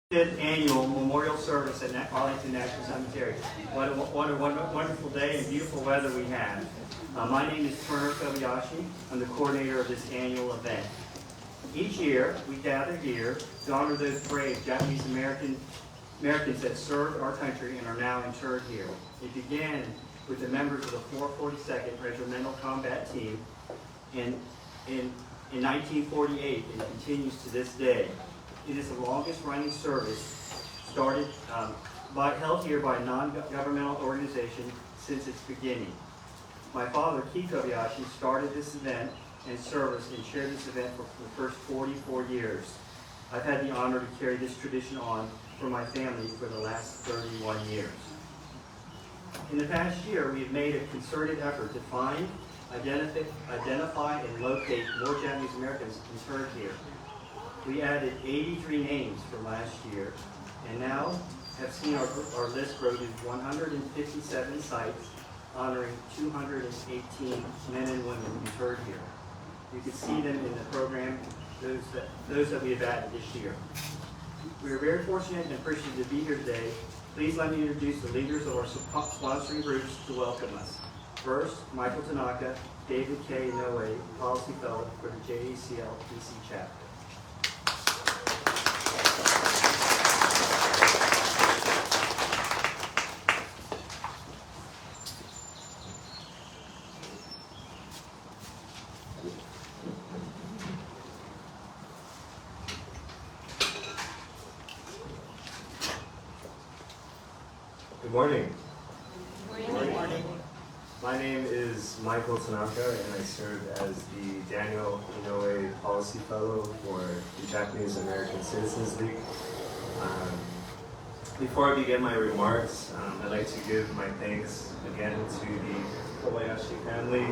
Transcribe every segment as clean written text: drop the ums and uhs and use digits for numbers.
5th annual memorial service at Arlington National Cemetery. What a wonderful day and beautiful weather we have. My name is Turner Kobayashi. I'm the coordinator of this annual event. Each year, we gather here to honor those brave Japanese Americans that served our country and are now interred here. It began with the members of the 442nd Regimental Combat Team in 1948 and continues to this day. It is the longest running service held here by a non-governmental organization since its beginning. My father, Keith Kobayashi, started this event and service and shared this event for the first 44 years. I've had the honor to carry this tradition on for my family for the last 31 years. In the past year, we have made a concerted effort to find, identify, and locate more Japanese Americans interred here. We added 83 names from last year, and now have seen our list grow to 157 sites, honoring 218 men and women interred here. You can see them in the program, those that we have added this year. We are very fortunate and appreciative to be here today. Please let me introduce the leaders of our sponsoring groups to welcome us. First, Michael Tanaka, David K. Inoue, Policy Fellow for the JACL DC chapter. Good morning. Good morning. My name is Michael Tanaka, and I serve as the Daniel Inoue Policy Fellow for the Japanese American Citizens League. Before I begin my remarks, I'd like to give my thanks again to the Kobayashi family,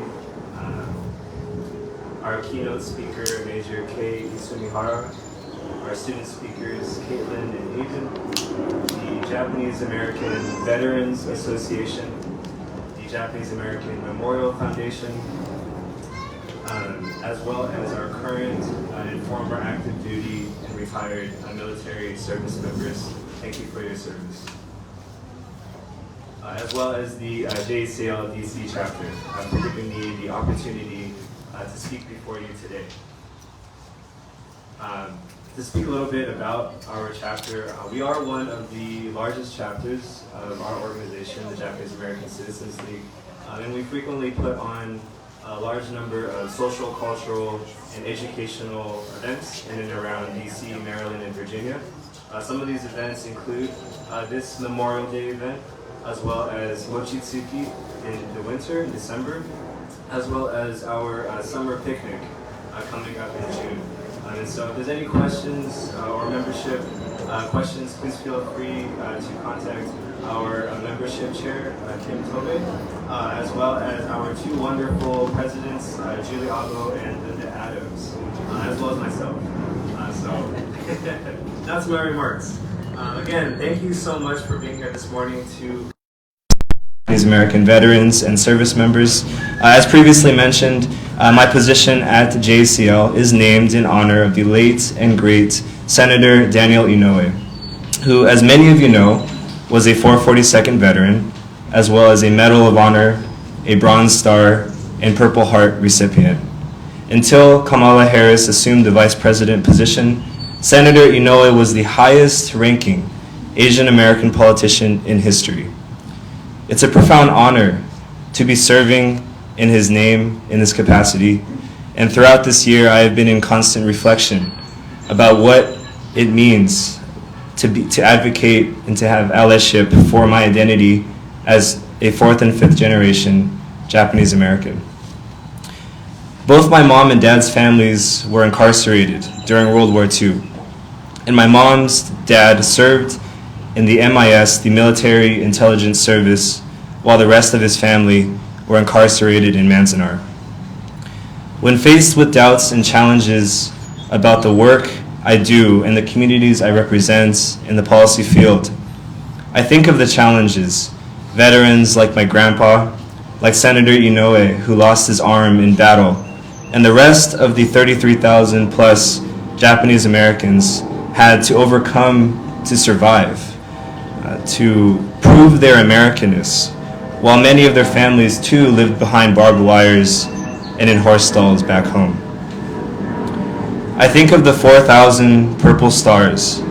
our keynote speaker, Major Kei Isumihara, our student speakers, Caitlin and Ethan, the Japanese American Veterans Association, the Japanese American Memorial Foundation, as well as our current and former active duty and retired military service members. Thank you for your service. As well as the JACL DC chapter for giving me the opportunity to speak before you today. To speak a little bit about our chapter, we are one of the largest chapters of our organization, the Japanese American Citizens League, and we frequently put on a large number of social, cultural, and educational events in and around DC, Maryland, and Virginia. Some of these events include this Memorial Day event, as well as Mochitsuki in the winter, in December, as well as our summer picnic coming up in June. And so if there's any questions or membership questions, please feel free to contact our membership chair, Kim Tobe, as well as our two wonderful presidents, Julie Abo and Linda Adams, as well as myself. So that's my remarks. Again, thank you so much for being here this morning to Japanese American veterans and service members. As previously mentioned, my position at JACL is named in honor of the late and great Senator Daniel Inoue, who, as many of you know, was a 442nd veteran, as well as a Medal of Honor, a Bronze Star, and Purple Heart recipient. Until Kamala Harris assumed the vice president position, Senator Inoue was the highest-ranking Asian American politician in history. It's a profound honor to be serving in his name in this capacity, and throughout this year I have been in constant reflection about what it means to advocate and to have allyship for my identity as a fourth and fifth generation Japanese American. Both my mom and dad's families were incarcerated during World War II, and my mom's dad served in the MIS, the Military Intelligence Service, while the rest of his family were incarcerated in Manzanar. When faced with doubts and challenges about the work I do and the communities I represent in the policy field, I think of the challenges veterans like my grandpa, like Senator Inoue, who lost his arm in battle, and the rest of the 33,000 plus Japanese Americans had to overcome to survive, to prove their Americanness, while many of their families too lived behind barbed wires and in horse stalls back home. I think of the 4,000 purple stars,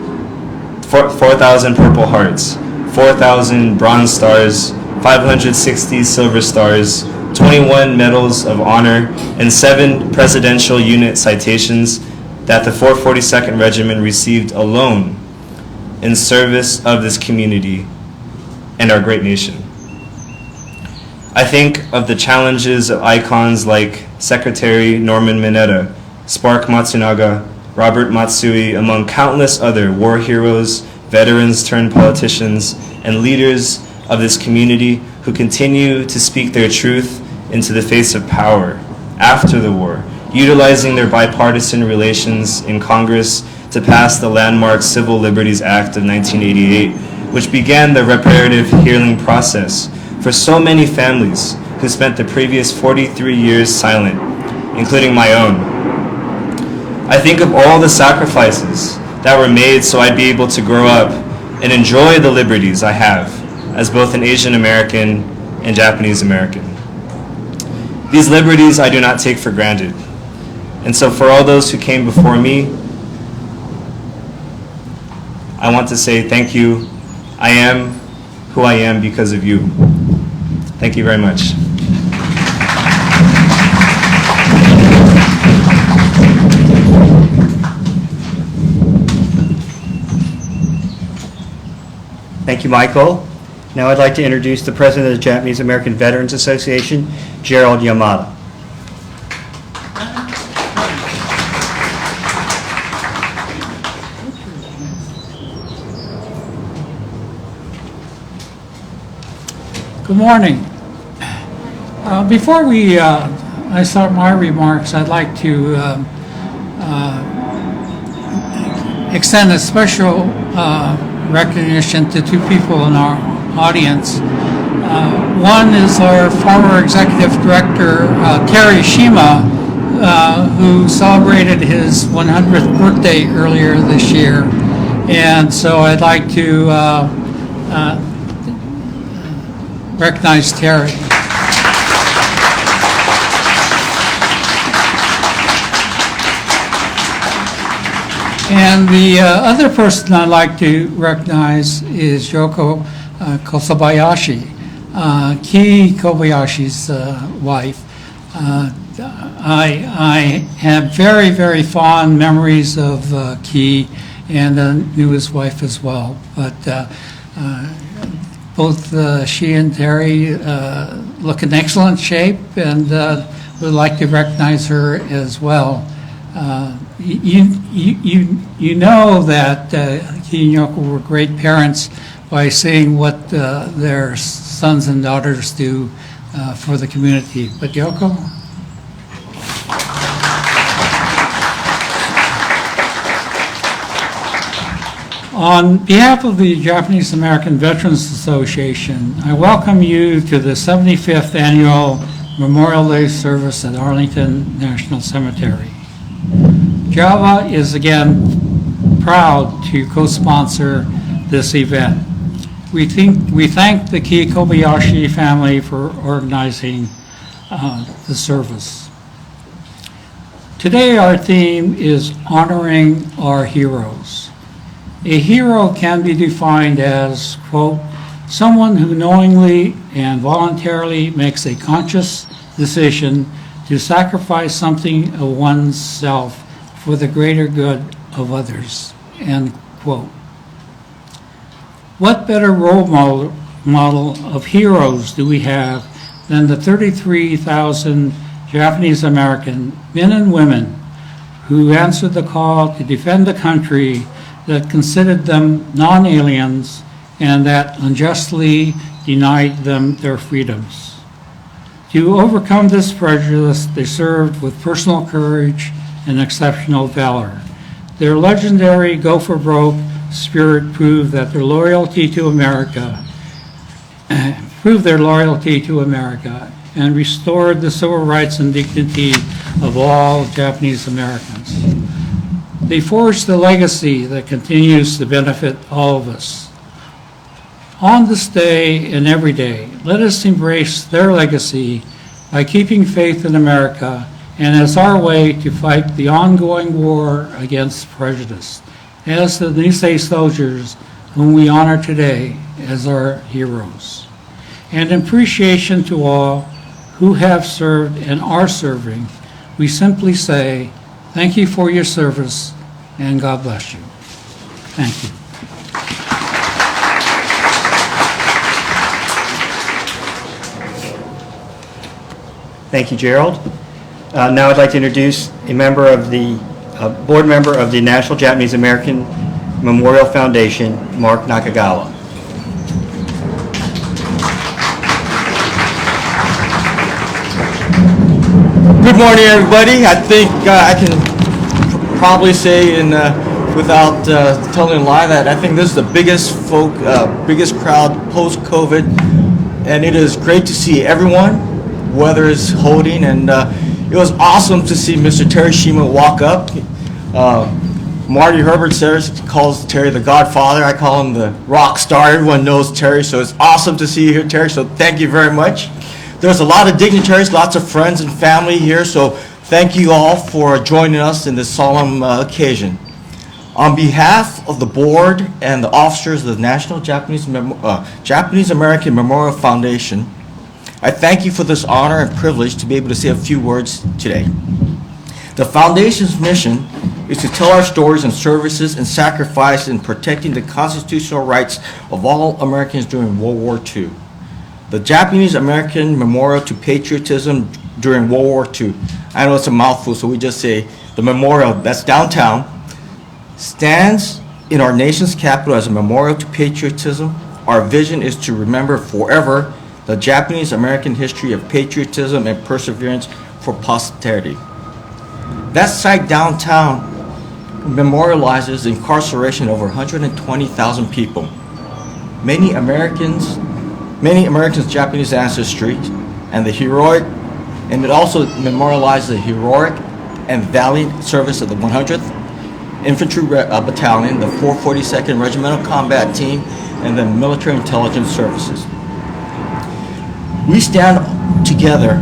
4,000 purple hearts, 4,000 bronze stars, 560 silver stars, 21 medals of honor, and 7 presidential unit citations that the 442nd Regiment received alone in service of this community and our great nation. I think of the challenges of icons like Secretary Norman Mineta, Spark Matsunaga, Robert Matsui, among countless other war heroes, veterans turned politicians, and leaders of this community who continue to speak their truth into the face of power after the war, utilizing their bipartisan relations in Congress to pass the landmark Civil Liberties Act of 1988, which began the reparative healing process for so many families who spent the previous 43 years silent, including my own. I think of all the sacrifices that were made so I'd be able to grow up and enjoy the liberties I have as both an Asian American and Japanese American. These liberties I do not take for granted. And so for all those who came before me, I want to say thank you. I am who I am because of you. Thank you very much. Thank you, Michael. Now I'd like to introduce the president of the Japanese American Veterans Association, Gerald Yamada. Good morning. Before I start my remarks, I'd like to extend a special recognition to 2 people in our audience. One is our former executive director, Terry Shima, who celebrated his 100th birthday earlier this year. And so I'd like to recognize Terry. And the other person I'd like to recognize is Yoko Kosobayashi, Ki Kobayashi's wife. I have very, very fond memories of Ki, and knew his wife as well. But both she and Terry look in excellent shape, and would like to recognize her as well. You know that Ki and Yoko were great parents by seeing what their sons and daughters do for the community. But Yoko? On behalf of the Japanese American Veterans Association, I welcome you to the 75th Annual Memorial Day service at Arlington National Cemetery. JAWA is again proud to co-sponsor this event. We thank the Ki Kobayashi family for organizing the service. Today our theme is honoring our heroes. A hero can be defined as, quote, someone who knowingly and voluntarily makes a conscious decision to sacrifice something of oneself for the greater good of others, end quote. What better role model of heroes do we have than the 33,000 Japanese American men and women who answered the call to defend a country that considered them non-aliens and that unjustly denied them their freedoms. To overcome this prejudice, they served with personal courage and exceptional valor. Their legendary go for broke spirit proved their loyalty to America and restored the civil rights and dignity of all Japanese Americans. They forged a legacy that continues to benefit all of us. On this day and every day, let us embrace their legacy by keeping faith in America and as our way to fight the ongoing war against prejudice, as the Nisei soldiers whom we honor today as our heroes. And in appreciation to all who have served and are serving, we simply say, thank you for your service and God bless you. Thank you. Thank you, Gerald. Now I'd like to introduce a member of the board member of the National Japanese American Memorial Foundation, Mark Nakagawa. Good morning, everybody. I think I can probably say, without telling a lie, that I think this is the biggest biggest crowd post-COVID, and it is great to see everyone, whether it's holding, and it was awesome to see Mr. Terry Shima walk up. Marty Herbert calls Terry the Godfather. I call him the rock star. Everyone knows Terry, so it's awesome to see you here, Terry, so thank you very much. There's a lot of dignitaries, lots of friends and family here, so thank you all for joining us in this solemn occasion. On behalf of the board and the officers of the National Japanese American Memorial Foundation, I thank you for this honor and privilege to be able to say a few words today. The Foundation's mission is to tell our stories and services and sacrifice in protecting the constitutional rights of all Americans during World War II. The Japanese American Memorial to Patriotism during World War II, I know it's a mouthful, so we just say the memorial that's downtown, stands in our nation's capital as a memorial to patriotism. Our vision is to remember forever the Japanese American history of patriotism and perseverance for posterity. That site downtown memorializes the incarceration of over 120,000 people. Many Americans' Japanese ancestry and the heroic, and it also memorializes the heroic and valiant service of the 100th Infantry Battalion, the 442nd Regimental Combat Team, and the Military Intelligence Services. We stand together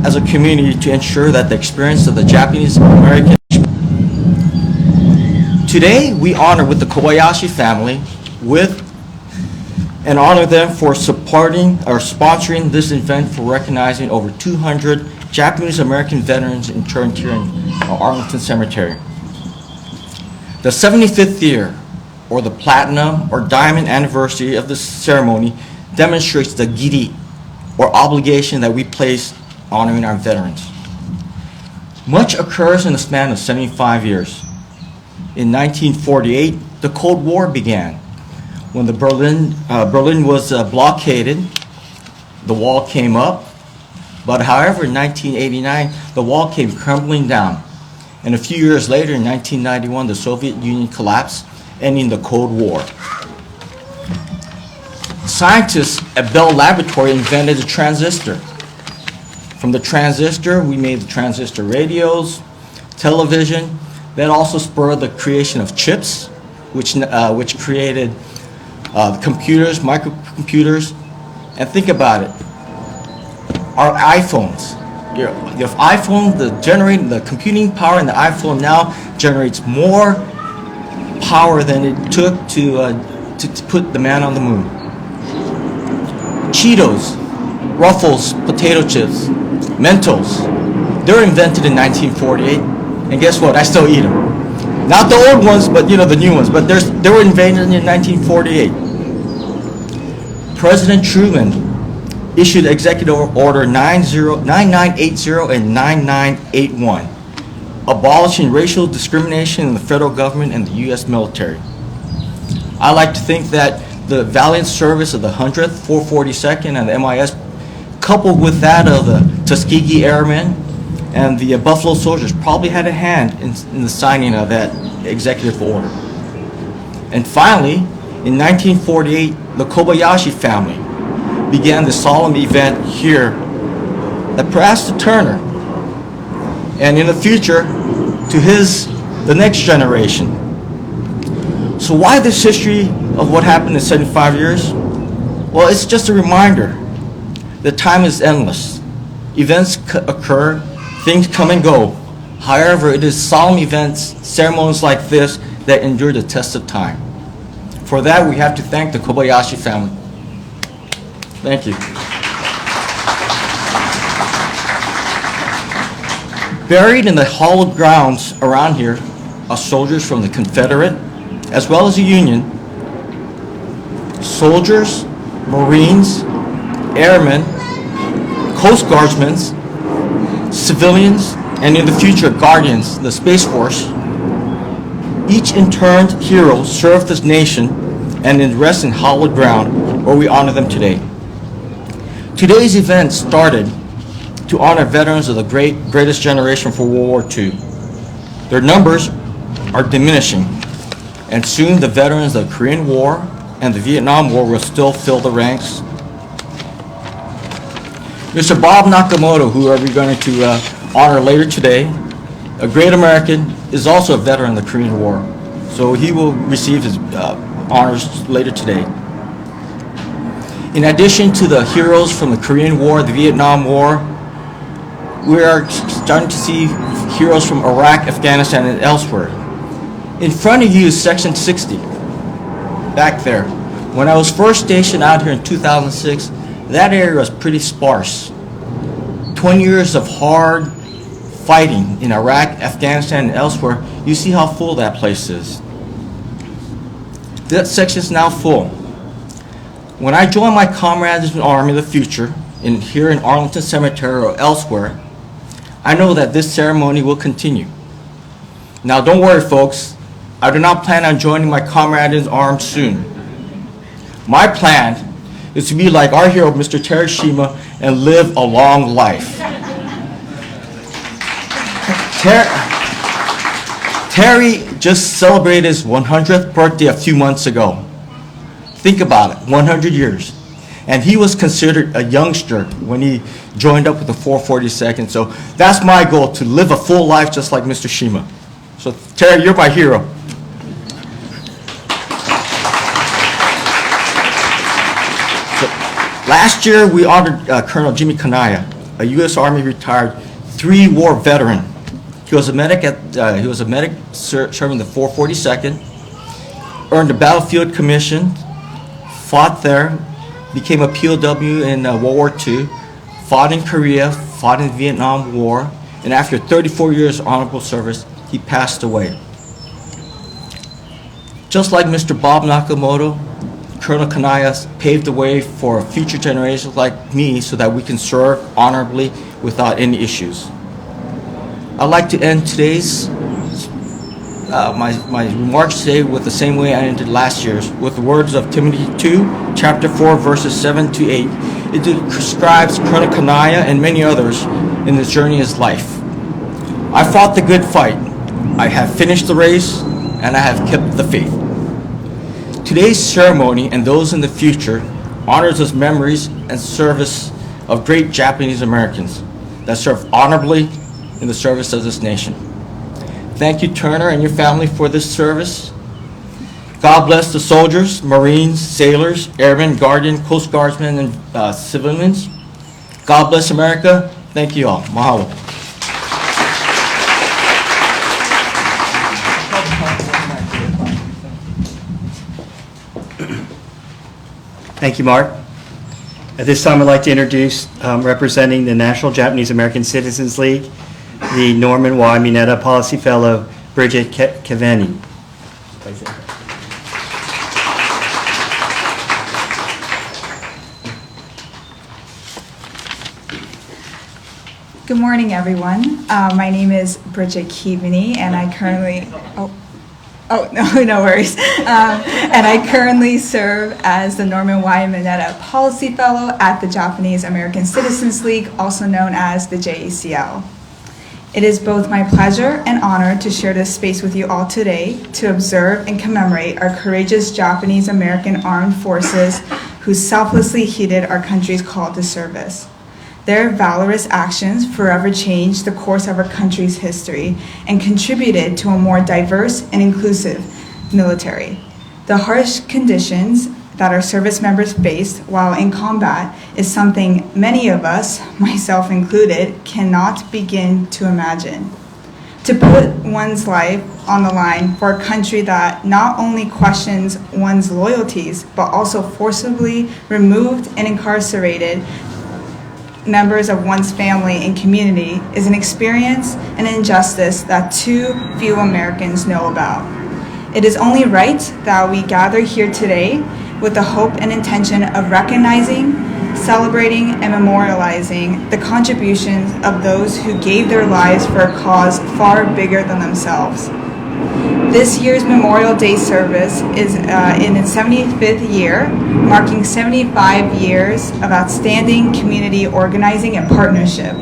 as a community to ensure that the experience of the Japanese American. Today, we honor with the Kobayashi family and honor them for supporting or sponsoring this event for recognizing over 200 Japanese American veterans interned here in Arlington Cemetery. The 75th year, or the platinum or diamond anniversary of this ceremony, demonstrates the giri, or obligation that we place honoring our veterans. Much occurs in the span of 75 years. In 1948, the Cold War began. When Berlin was blockaded, the wall came up. But however, in 1989, the wall came crumbling down. And a few years later, in 1991, the Soviet Union collapsed, ending the Cold War. Scientists at Bell Laboratory invented the transistor. From the transistor, we made the transistor radios, television. That also spurred the creation of chips, which created computers, microcomputers. And think about it. Our iPhones. Your iPhone, the computing power in the iPhone now generates more power than it took to put the man on the moon. Cheetos, Ruffles, potato chips, Mentos, they were invented in 1948, and guess what? I still eat them. Not the old ones, but the new ones. But they were invented in 1948. President Truman issued Executive Order 9980 and 9981, abolishing racial discrimination in the federal government and the U.S. military. I like to think that the valiant service of the 100th, 442nd, and the MIS, coupled with that of the Tuskegee Airmen and the Buffalo Soldiers, probably had a hand in the signing of that executive order. And finally, in 1948, the Kobayashi family began the solemn event here at Pastor Turner. And in the future, to his the next generation. So why this history of what happened in 75 years? Well, it's just a reminder that time is endless. Events occur, things come and go. However, it is solemn events, ceremonies like this that endure the test of time. For that, we have to thank the Kobayashi family. Thank you. Buried in the hallowed grounds around here are soldiers from the Confederate as well as the Union, soldiers, Marines, airmen, Coast Guardsmen, civilians, and in the future, Guardians, the Space Force. Each interned hero served this nation and is rest in hallowed ground where we honor them today. Today's event started to honor veterans of the greatest generation for World War II. Their numbers are diminishing, and soon the veterans of the Korean War and the Vietnam War will still fill the ranks. Mr. Bob Nakamoto, who are we going to honor later today, a great American, is also a veteran of the Korean War, so he will receive his honors later today. In addition to the heroes from the Korean War, the Vietnam War, we are starting to see heroes from Iraq, Afghanistan, and elsewhere. In front of you is Section 60, back there. When I was first stationed out here in 2006, that area was pretty sparse. 20 years of hard fighting in Iraq, Afghanistan, and elsewhere, you see how full that place is. That section is now full. When I join my comrades in the Army of the future, here in Arlington Cemetery or elsewhere, I know that this ceremony will continue. Now don't worry folks, I do not plan on joining my comrades in arms soon. My plan is to be like our hero, Mr. Terry Shima, and live a long life. Terry just celebrated his 100th birthday a few months ago. Think about it, 100 years. And he was considered a youngster when he joined up with the 442nd. So that's my goal, to live a full life just like Mr. Shima. So Terry, you're my hero. So, last year we honored Colonel Jimmy Kanaya, a U.S. Army retired 3-war veteran. He was a medic serving the 442nd, earned a battlefield commission, fought there, became a POW in World War II, fought in Korea, fought in the Vietnam War, and after 34 years of honorable service, he passed away. Just like Mr. Bob Nakamoto, Colonel Kanaya paved the way for future generations like me so that we can serve honorably without any issues. I'd like to end today's my remarks today with the same way I ended last year's, with the words of Timothy 2, chapter 4, verses 7 to 8. It describes Colonel Kanaya and many others in this journey of his life. I fought the good fight. I have finished the race, and I have kept the faith. Today's ceremony and those in the future honors us memories and service of great Japanese Americans that served honorably in the service of this nation. Thank you, Turner, and your family for this service. God bless the soldiers, Marines, sailors, airmen, Guardian, Coast Guardsmen, and civilians. God bless America. Thank you all. Mahalo. Thank you, Mark. At this time, I'd like to introduce, representing the National Japanese American Citizens League, the Norman Y. Mineta Policy Fellow, Bridget Kaveni. Good morning, everyone. My name is Bridget Kaveni, and I currently, no worries. And I currently serve as the Norman Y. Mineta Policy Fellow at the Japanese American Citizens League, also known as the JACL. It is both my pleasure and honor to share this space with you all today to observe and commemorate our courageous Japanese American armed forces who selflessly heeded our country's call to service. Their valorous actions forever changed the course of our country's history and contributed to a more diverse and inclusive military. The harsh conditions that our service members faced while in combat is something many of us, myself included, cannot begin to imagine. To put one's life on the line for a country that not only questions one's loyalties, but also forcibly removed and incarcerated members of one's family and community is an experience and injustice that too few Americans know about. It is only right that we gather here today with the hope and intention of recognizing, celebrating, and memorializing the contributions of those who gave their lives for a cause far bigger than themselves. This year's Memorial Day service is in its 75th year, marking 75 years of outstanding community organizing and partnership.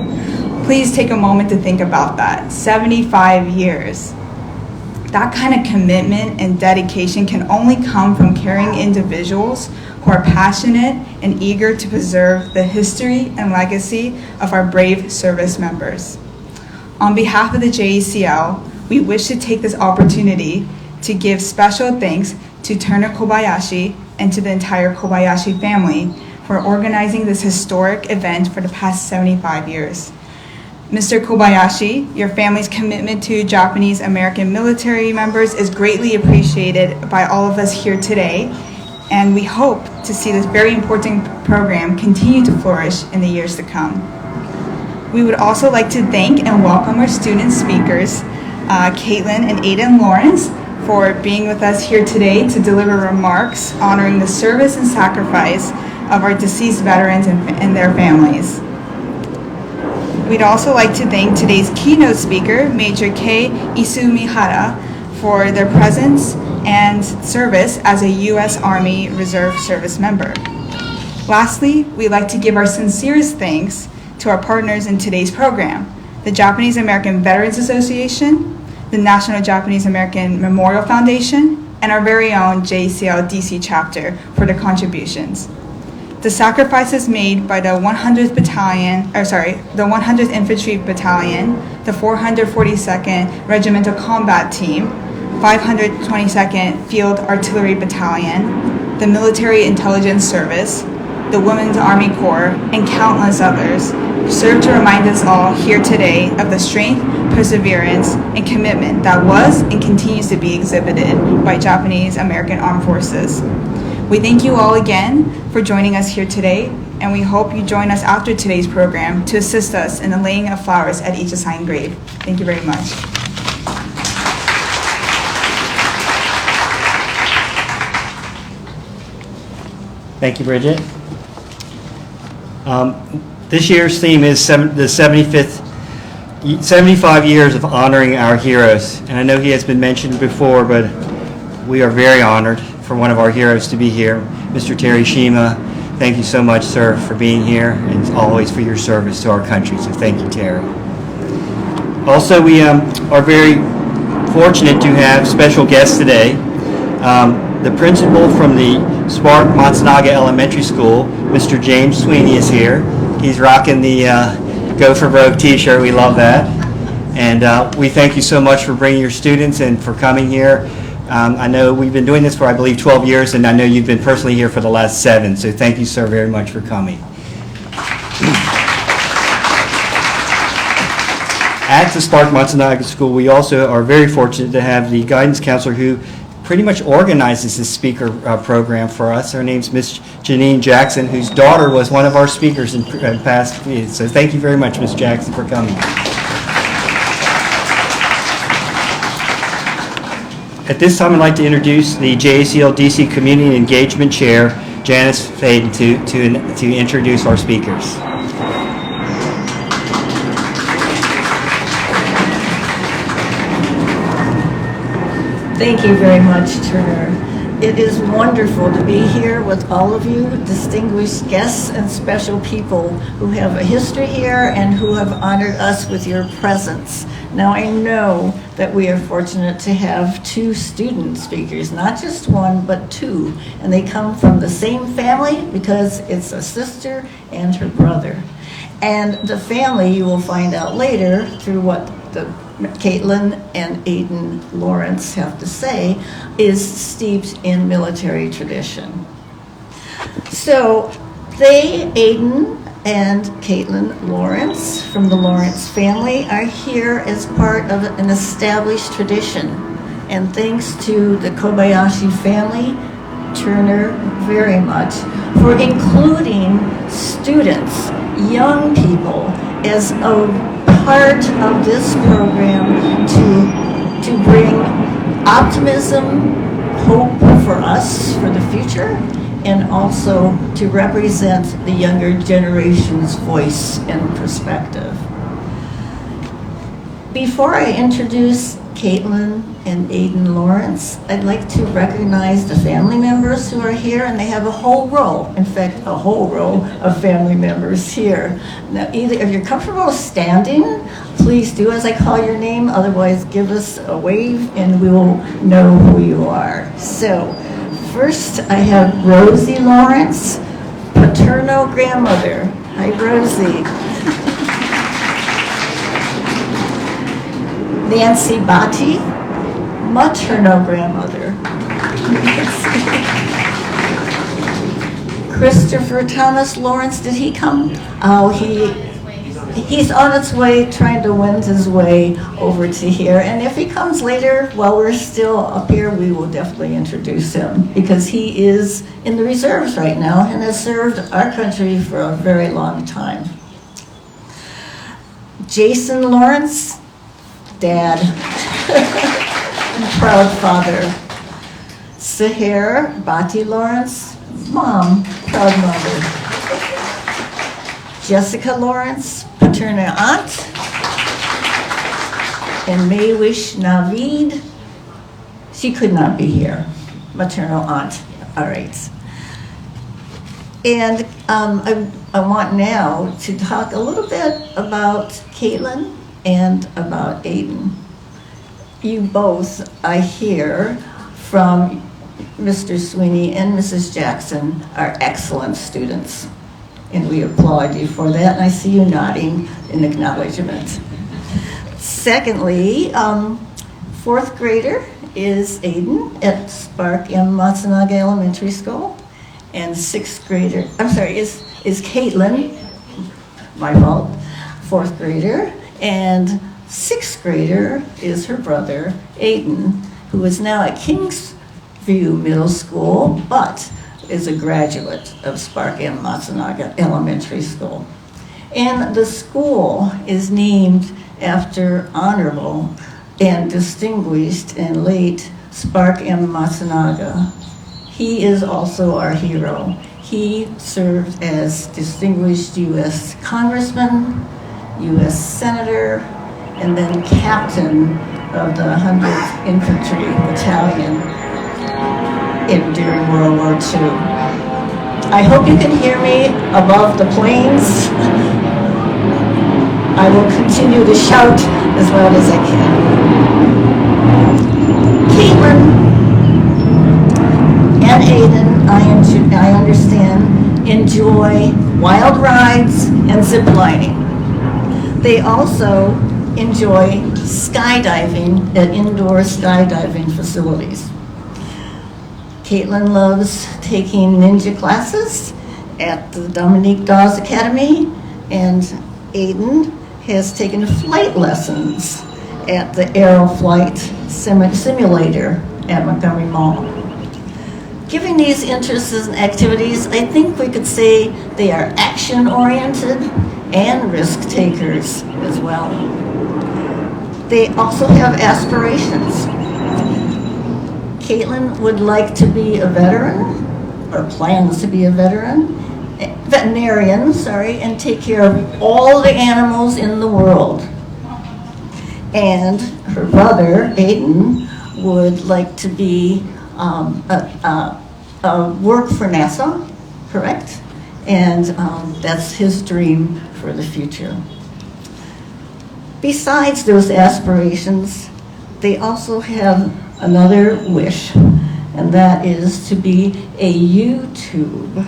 Please take a moment to think about that. 75 years. That kind of commitment and dedication can only come from caring individuals who are passionate and eager to preserve the history and legacy of our brave service members. On behalf of the JACL, we wish to take this opportunity to give special thanks to Turner Kobayashi and to the entire Kobayashi family for organizing this historic event for the past 75 years. Mr. Kobayashi, your family's commitment to Japanese American military members is greatly appreciated by all of us here today, and we hope to see this very important program continue to flourish in the years to come. We would also like to thank and welcome our student speakers, Caitlin and Aiden Lawrence, for being with us here today to deliver remarks honoring the service and sacrifice of our deceased veterans and their families. We'd also like to thank today's keynote speaker, Major Kei Isumihara, for their presence and service as a U.S. Army Reserve service member. Lastly, we'd like to give our sincerest thanks to our partners in today's program, the Japanese American Veterans Association, the National Japanese American Memorial Foundation, and our very own JACL DC chapter for their contributions. The sacrifices made by the 100th Infantry Battalion, the 442nd Regimental Combat Team, 522nd Field Artillery Battalion, the Military Intelligence Service, the Women's Army Corps, and countless others serve to remind us all here today of the strength, perseverance, and commitment that was and continues to be exhibited by Japanese American Armed Forces. We thank you all again for joining us here today, and we hope you join us after today's program to assist us in the laying of flowers at each assigned grave. Thank you very much. Thank you, Bridget. This year's theme is the 75 years of honoring our heroes. And I know he has been mentioned before, but we are very honored for one of our heroes to be here, Mr. Terry Shima. Thank you so much, sir, for being here and always for your service to our country. So thank you, Terry. Also, we are very fortunate to have special guests today. The principal from the Spark Matsunaga Elementary School, Mr. James Sweeney, is here. He's rocking the Go for Broke t-shirt. We love that. And we thank you so much for bringing your students and for coming here. I know we've been doing this for, I believe, 12 years, and I know you've been personally here for the last 7. So thank you, sir, very much for coming. At the Spark Matsunaga School, we also are very fortunate to have the guidance counselor who pretty much organizes this speaker program for us. Her name's Miss Janine Jackson, whose daughter was one of our speakers in past meetings. So thank you very much, Miss Jackson, for coming. At this time, I'd like to introduce the JACL DC Community Engagement Chair, Janice Faden, to introduce our speakers. Thank you very much, Turner. It is wonderful to be here with all of you, distinguished guests and special people who have a history here and who have honored us with your presence. Now, I know that we are fortunate to have two student speakers, not just one, but two, and they come from the same family because it's a sister and her brother. And the family, you will find out later through what the Caitlin and Aiden Lawrence have to say, is steeped in military tradition. So they, Aiden and Caitlin Lawrence from the Lawrence family, are here as part of an established tradition. And thanks to the Kobayashi family, Turner very much, for including students, young people, as a part of this program to bring optimism, hope for us for the future, and also to represent the younger generation's voice and perspective. Before I introduce Caitlin and Aiden Lawrence, I'd like to recognize the family members who are here, and they have a whole row, in fact, a whole row of family members here. Now, either if you're comfortable standing, please do as I call your name, otherwise give us a wave and we will know who you are. So, first I have Rosie Lawrence, paternal grandmother. Hi, Rosie. Nancy Batti, maternal grandmother. Christopher Thomas Lawrence, did he come? Oh, he's on its way, trying to wend his way over to here. And if he comes later, while we're still up here, we will definitely introduce him because he is in the reserves right now and has served our country for a very long time. Jason Lawrence, Dad, proud father. Seher Bati Lawrence, Mom, proud mother. Jessica Lawrence, paternal aunt. And Maywish Naveed, she could not be here, maternal aunt. All right. And I want now to talk a little bit about Caitlin and about Aiden. You both, I hear from Mr. Sweeney and Mrs. Jackson, are excellent students. And we applaud you for that, and I see you nodding in acknowledgement. Secondly, fourth grader is Aiden at Spark M. Matsunaga Elementary School, and sixth grader, is Caitlin, my fault, fourth grader, and sixth grader is her brother, Aiden, who is now at Kingsview Middle School, but is a graduate of Spark M. Matsunaga Elementary School. And the school is named after honorable and distinguished and late Spark M. Matsunaga. He is also our hero. He served as distinguished U.S. Congressman, U.S. Senator, and then captain of the 100th Infantry Battalion during World War II. I hope you can hear me above the planes. I will continue to shout as loud as I can. Caitlin and Aiden, I understand, enjoy wild rides and zip lining. They also enjoy skydiving at indoor skydiving facilities. Caitlin loves taking ninja classes at the Dominique Dawes Academy, and Aiden has taken flight lessons at the Aeroflight Simulator at Montgomery Mall. Given these interests and activities, I think we could say they are action-oriented and risk-takers as well. They also have aspirations. Caitlin would like to be a veteran, or plans to be a veterinarian, and take care of all the animals in the world. And her brother, Aiden, would like to be work for NASA, correct? And that's his dream for the future. Besides those aspirations, they also have another wish, and that is to be a YouTube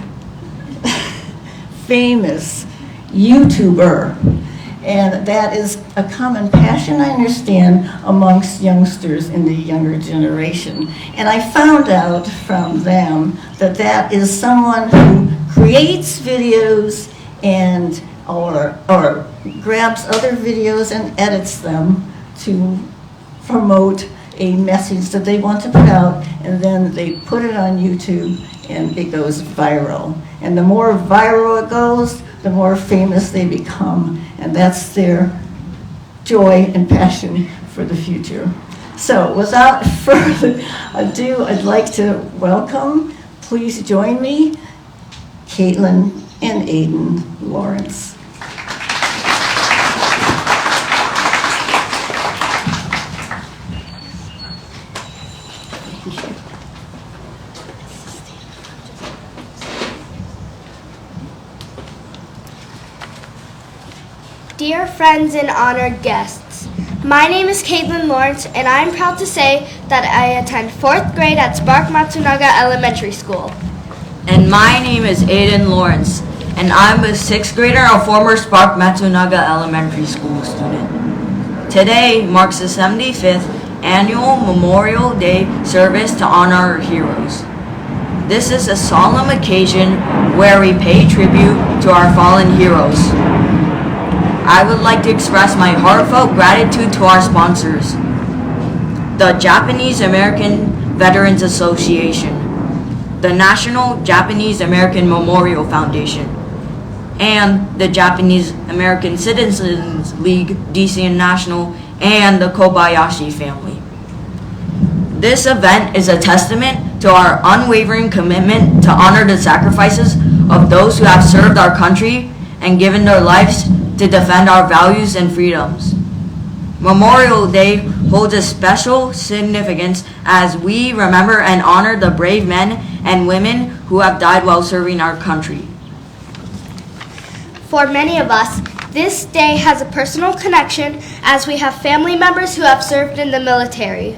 famous YouTuber. And that is a common passion, I understand, amongst youngsters in the younger generation. And I found out from them that that is someone who creates videos and or grabs other videos and edits them to promote a message that they want to put out, and then they put it on YouTube and it goes viral. And the more viral it goes, the more famous they become, and that's their joy and passion for the future. So without further ado, I'd like to welcome, please join me, Caitlin and Aiden Lawrence. Dear friends and honored guests, my name is Caitlin Lawrence, and I'm proud to say that I attend 4th grade at Spark Matsunaga Elementary School. And my name is Aiden Lawrence, and I'm a 6th grader, a former Spark Matsunaga Elementary School student. Today marks the 75th annual Memorial Day service to honor our heroes. This is a solemn occasion where we pay tribute to our fallen heroes. I would like to express my heartfelt gratitude to our sponsors, the Japanese American Veterans Association, the National Japanese American Memorial Foundation, and the Japanese American Citizens League, DC National, and the Kobayashi family. This event is a testament to our unwavering commitment to honor the sacrifices of those who have served our country and given their lives to defend our values and freedoms. Memorial Day holds a special significance as we remember and honor the brave men and women who have died while serving our country. For many of us, this day has a personal connection as we have family members who have served in the military.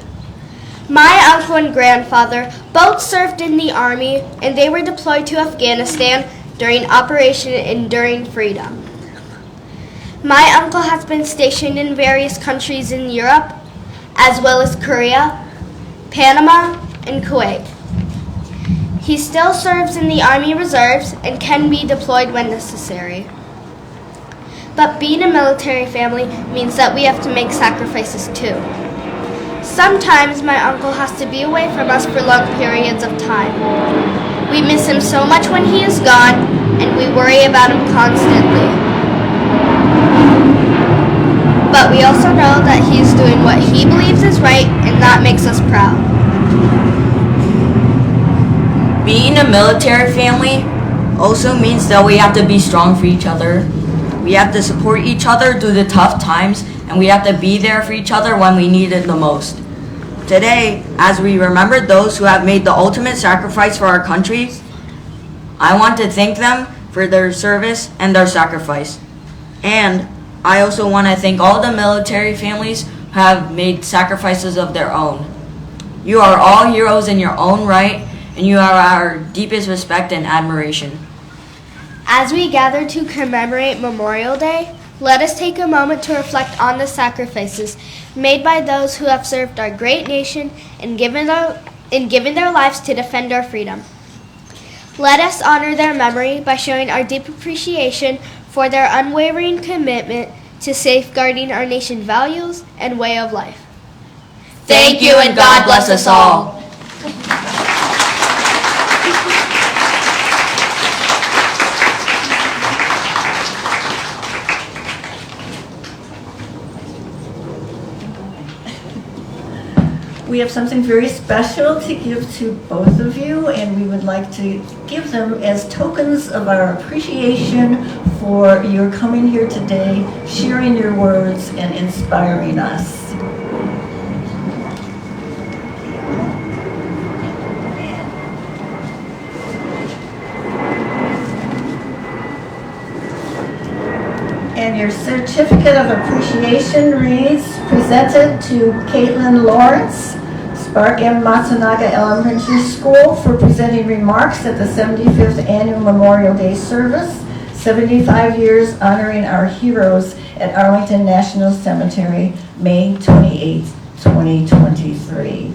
My uncle and grandfather both served in the Army, and they were deployed to Afghanistan during Operation Enduring Freedom. My uncle has been stationed in various countries in Europe, as well as Korea, Panama, and Kuwait. He still serves in the Army Reserves and can be deployed when necessary. But being a military family means that we have to make sacrifices too. Sometimes my uncle has to be away from us for long periods of time. We miss him so much when he is gone, and we worry about him constantly. But we also know that he is doing what he believes is right, and that makes us proud. Being a military family also means that we have to be strong for each other. We have to support each other through the tough times, and we have to be there for each other when we need it the most. Today, as we remember those who have made the ultimate sacrifice for our country, I want to thank them for their service and their sacrifice. And I also want to thank all the military families who have made sacrifices of their own. You are all heroes in your own right, and you have our deepest respect and admiration. As we gather to commemorate Memorial Day, let us take a moment to reflect on the sacrifices made by those who have served our great nation and given their lives to defend our freedom. Let us honor their memory by showing our deep appreciation for their unwavering commitment to safeguarding our nation's values and way of life. Thank you, and God bless us all. We have something very special to give to both of you, and we would like to give them as tokens of our appreciation for your coming here today, sharing your words, and inspiring us. And your certificate of appreciation reads, presented to Caitlin Lawrence, Spark M. Matsunaga Elementary School, for presenting remarks at the 75th Annual Memorial Day Service, 75 years honoring our heroes at Arlington National Cemetery, May 28, 2023.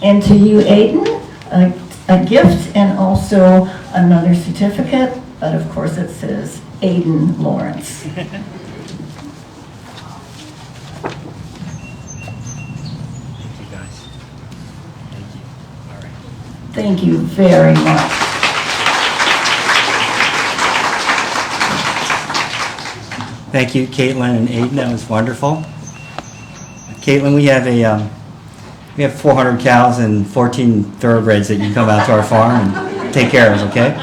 And to you, Aiden, a gift and also another certificate, but of course it says Aiden Lawrence. Thank you, guys. Thank you. All right. Thank you very much. Thank you, Caitlin and Aiden. That was wonderful. Caitlin, we have 400 cows and 14 thoroughbreds that you can come out to our farm and take care of, okay?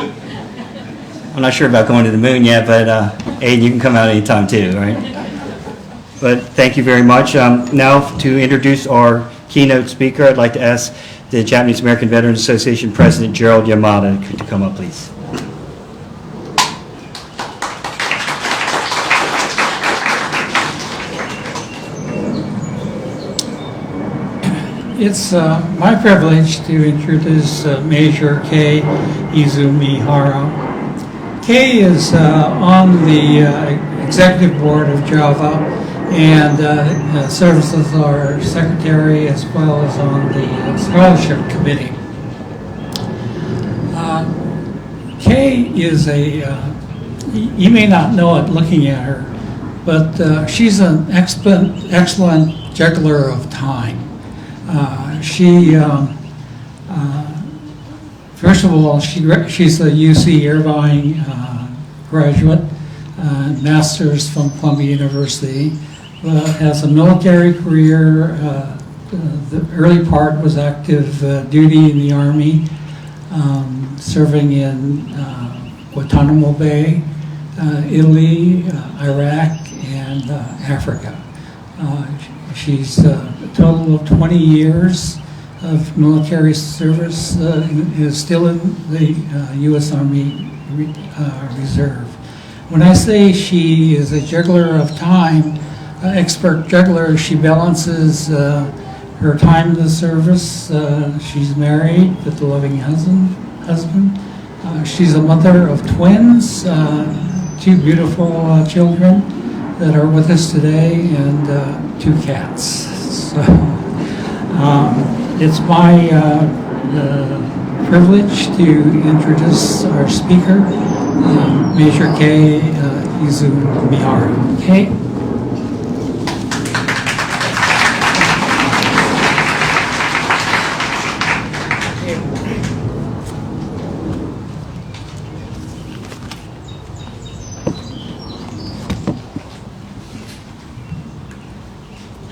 I'm not sure about going to the moon yet, but Aiden, you can come out anytime too, right? But thank you very much. Now to introduce our keynote speaker, I'd like to ask the Japanese American Veterans Association President Gerald Yamada to come up, please. It's my privilege to introduce Major Kei Izumihara. Kei is on the executive board of JAVA and serves as our secretary as well as on the scholarship committee. Kei is you may not know it looking at her, but she's an excellent juggler of time. First of all, she's a UC Irvine graduate, master's from Columbia University, has a military career. The early part was active duty in the Army, serving in Guantanamo Bay, Italy, Iraq, and Africa. She's a total of 20 years of military service, is still in the U.S. Army Reserve. When I say she is a juggler of time, expert juggler, she balances her time in the service. She's married with a loving husband. She's a mother of twins, 2 beautiful children that are with us today, and 2 cats. So it's my privilege to introduce our speaker, Major Kei Izumihara. Kei?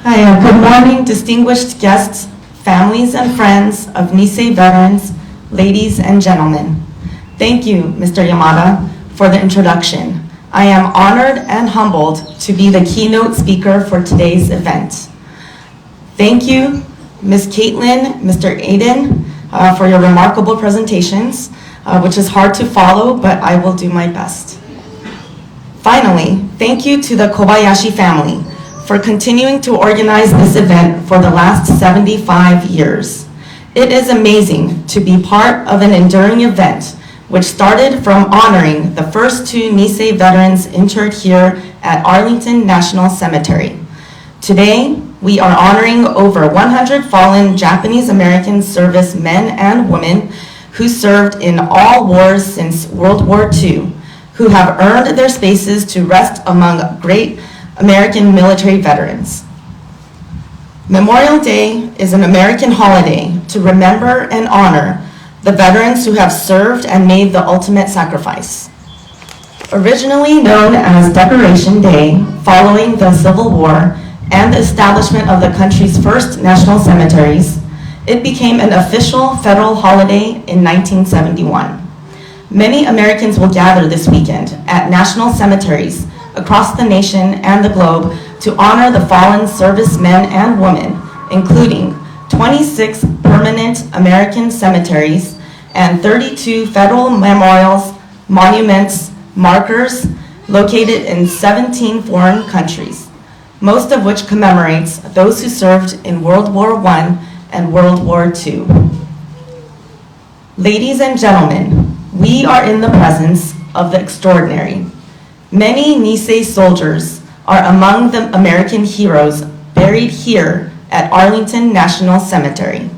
Hi, good morning, distinguished guests, families and friends of Nisei veterans, ladies and gentlemen. Thank you, Mr. Yamada, for the introduction. I am honored and humbled to be the keynote speaker for today's event. Thank you, Ms. Caitlin, Mr. Aiden, for your remarkable presentations, which is hard to follow, but I will do my best. Finally, thank you to the Kobayashi family for continuing to organize this event for the last 75 years. It is amazing to be part of an enduring event which started from honoring the first 2 Nisei veterans interred here at Arlington National Cemetery. Today, we are honoring over 100 fallen Japanese American service men and women who served in all wars since World War II, who have earned their spaces to rest among great American military veterans. Memorial Day is an American holiday to remember and honor the veterans who have served and made the ultimate sacrifice. Originally known as Decoration Day, following the Civil War and the establishment of the country's first national cemeteries, it became an official federal holiday in 1971. Many Americans will gather this weekend at national cemeteries across the nation and the globe to honor the fallen servicemen and women, including 26 permanent American cemeteries and 32 federal memorials, monuments, markers located in 17 foreign countries, most of which commemorates those who served in World War I and World War II. Ladies and gentlemen, we are in the presence of the extraordinary. Many Nisei soldiers are among the American heroes buried here at Arlington National Cemetery.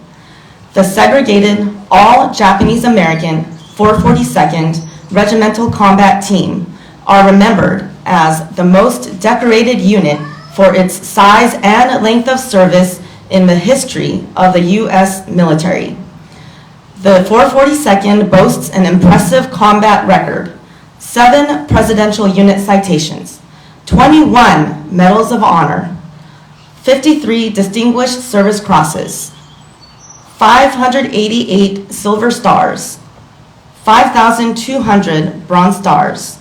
The segregated all-Japanese American 442nd Regimental Combat Team are remembered as the most decorated unit for its size and length of service in the history of the U.S. military. The 442nd boasts an impressive combat record: 7 Presidential Unit citations, 21 Medals of Honor, 53 Distinguished Service Crosses, 588 Silver Stars, 5,200 Bronze Stars,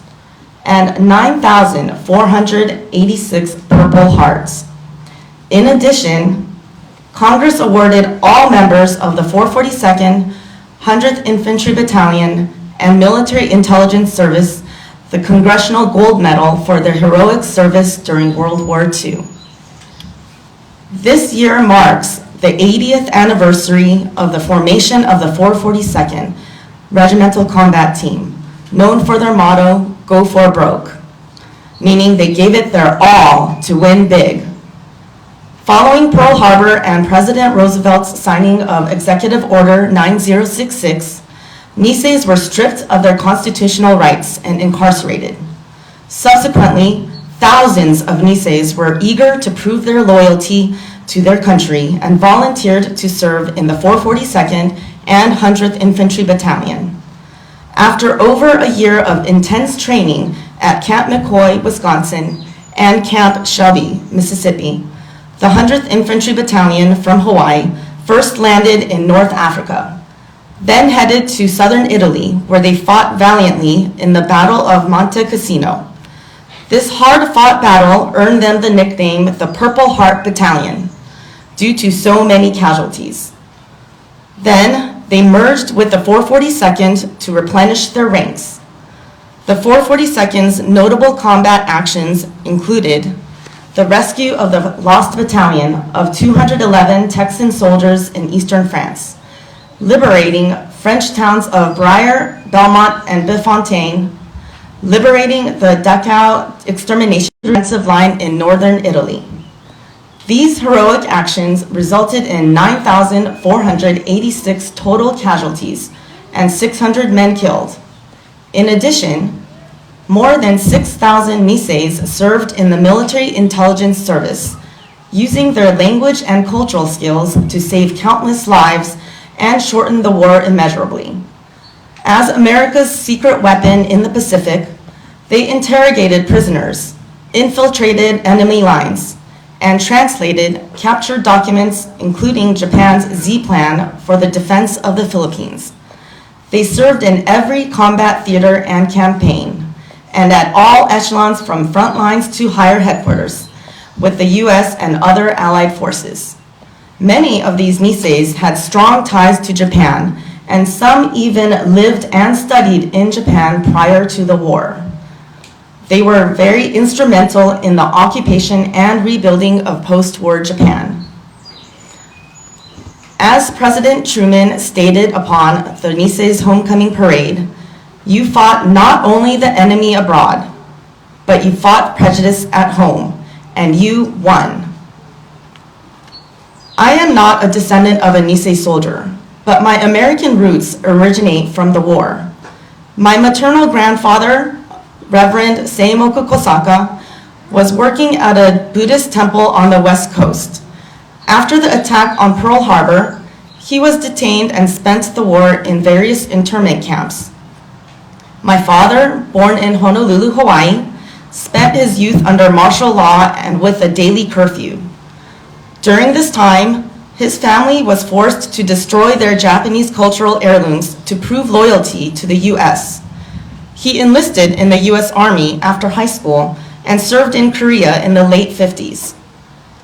and 9,486 Purple Hearts. In addition, Congress awarded all members of the 442nd, 100th Infantry Battalion, and Military Intelligence Service the Congressional Gold Medal for their heroic service during World War II. This year marks the 80th anniversary of the formation of the 442nd Regimental Combat Team, known for their motto, "Go for broke," meaning they gave it their all to win big. Following Pearl Harbor and President Roosevelt's signing of Executive Order 9066, Niseis were stripped of their constitutional rights and incarcerated. Subsequently, thousands of Niseis were eager to prove their loyalty to their country and volunteered to serve in the 442nd and 100th Infantry Battalion. After over a year of intense training at Camp McCoy, Wisconsin, and Camp Shelby, Mississippi, the 100th Infantry Battalion from Hawaii first landed in North Africa, then headed to southern Italy, where they fought valiantly in the Battle of Monte Cassino. This hard-fought battle earned them the nickname the Purple Heart Battalion, due to so many casualties. Then they merged with the 442nd to replenish their ranks. The 442nd's notable combat actions included the rescue of the lost battalion of 211 Texan soldiers in eastern France, liberating French towns of Briare, Belmont, and Bifontaine, liberating the Dachau extermination defensive line in northern Italy. These heroic actions resulted in 9,486 total casualties and 600 men killed. In addition, more than 6,000 Niseis served in the Military Intelligence Service, using their language and cultural skills to save countless lives and shorten the war immeasurably. As America's secret weapon in the Pacific, they interrogated prisoners, infiltrated enemy lines, and translated captured documents, including Japan's Z-Plan for the defense of the Philippines. They served in every combat theater and campaign, and at all echelons from front lines to higher headquarters, with the U.S. and other allied forces. Many of these Niseis had strong ties to Japan, and some even lived and studied in Japan prior to the war. They were very instrumental in the occupation and rebuilding of post-war Japan. As President Truman stated upon the Niseis homecoming parade, "You fought not only the enemy abroad, but you fought prejudice at home, and you won." I am not a descendant of a Nisei soldier, but my American roots originate from the war. My maternal grandfather, Reverend Seimoku Kosaka, was working at a Buddhist temple on the West Coast. After the attack on Pearl Harbor, he was detained and spent the war in various internment camps. My father, born in Honolulu, Hawaii, spent his youth under martial law and with a daily curfew. During this time, his family was forced to destroy their Japanese cultural heirlooms to prove loyalty to the U.S. He enlisted in the U.S. Army after high school and served in Korea in the late 50s.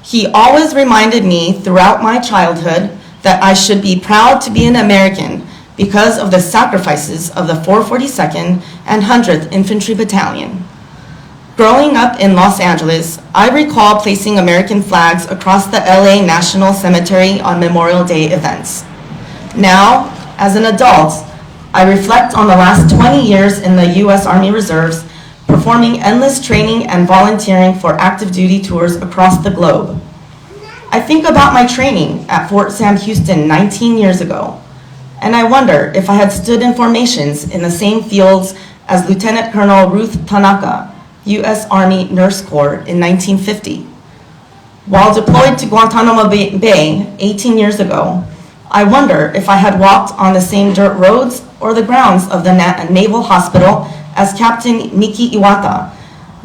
He always reminded me throughout my childhood that I should be proud to be an American because of the sacrifices of the 442nd and 100th Infantry Battalion. Growing up in Los Angeles, I recall placing American flags across the LA National Cemetery on Memorial Day events. Now, as an adult, I reflect on the last 20 years in the U.S. Army Reserves, performing endless training and volunteering for active duty tours across the globe. I think about my training at Fort Sam Houston 19 years ago, and I wonder if I had stood in formations in the same fields as Lieutenant Colonel Ruth Tanaka, U.S. Army Nurse Corps in 1950. While deployed to Guantanamo Bay 18 years ago, I wonder if I had walked on the same dirt roads or the grounds of the Naval Hospital as Captain Miki Iwata,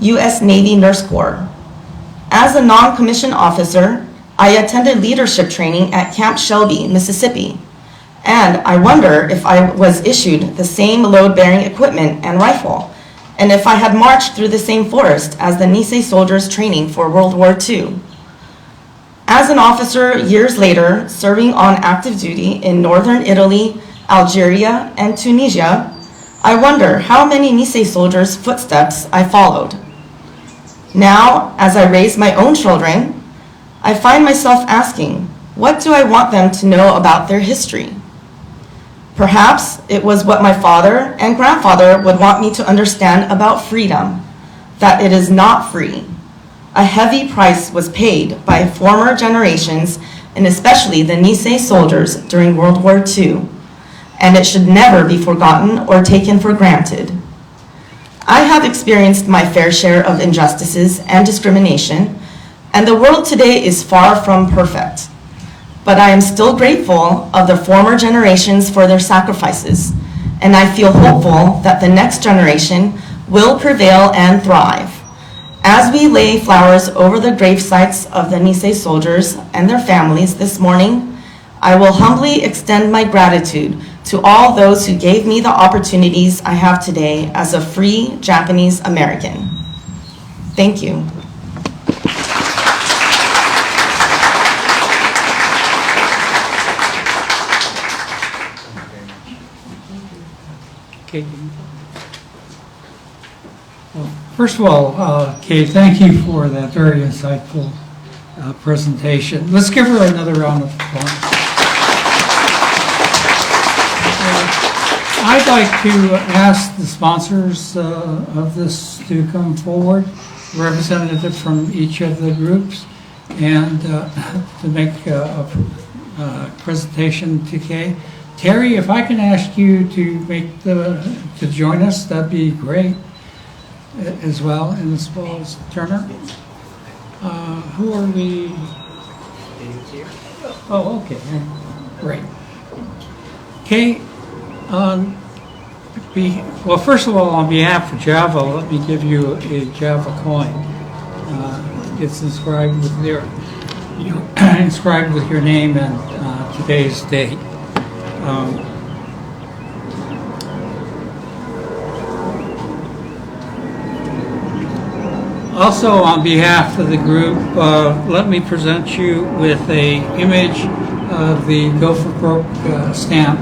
U.S. Navy Nurse Corps. As a non-commissioned officer, I attended leadership training at Camp Shelby, Mississippi, and I wonder if I was issued the same load-bearing equipment and rifle, and if I had marched through the same forest as the Nisei soldiers training for World War II. As an officer years later, serving on active duty in northern Italy, Algeria, and Tunisia, I wonder how many Nisei soldiers' footsteps I followed. Now, as I raise my own children, I find myself asking, what do I want them to know about their history? Perhaps it was what my father and grandfather would want me to understand about freedom, that it is not free. A heavy price was paid by former generations, and especially the Nisei soldiers during World War II, and it should never be forgotten or taken for granted. I have experienced my fair share of injustices and discrimination, and the world today is far from perfect. But I am still grateful of the former generations for their sacrifices, and I feel hopeful that the next generation will prevail and thrive. As we lay flowers over the grave sites of the Nisei soldiers and their families this morning, I will humbly extend my gratitude to all those who gave me the opportunities I have today as a free Japanese American. Thank you. Okay. Well, first of all, Kay, thank you for that very insightful presentation. Let's give her another round of applause. I'd like to ask the sponsors of this to come forward, representatives from each of the groups, and to make a presentation to Kay. Terry, if I can ask you to join us, that'd be great as well, and as well as Turner. Who are we? Oh, okay, great. Okay, well, first of all, on behalf of JACL, let me give you a JACL coin. It's inscribed with your name and today's date. Also, on behalf of the group, let me present you with an image of the Go for Broke stamp.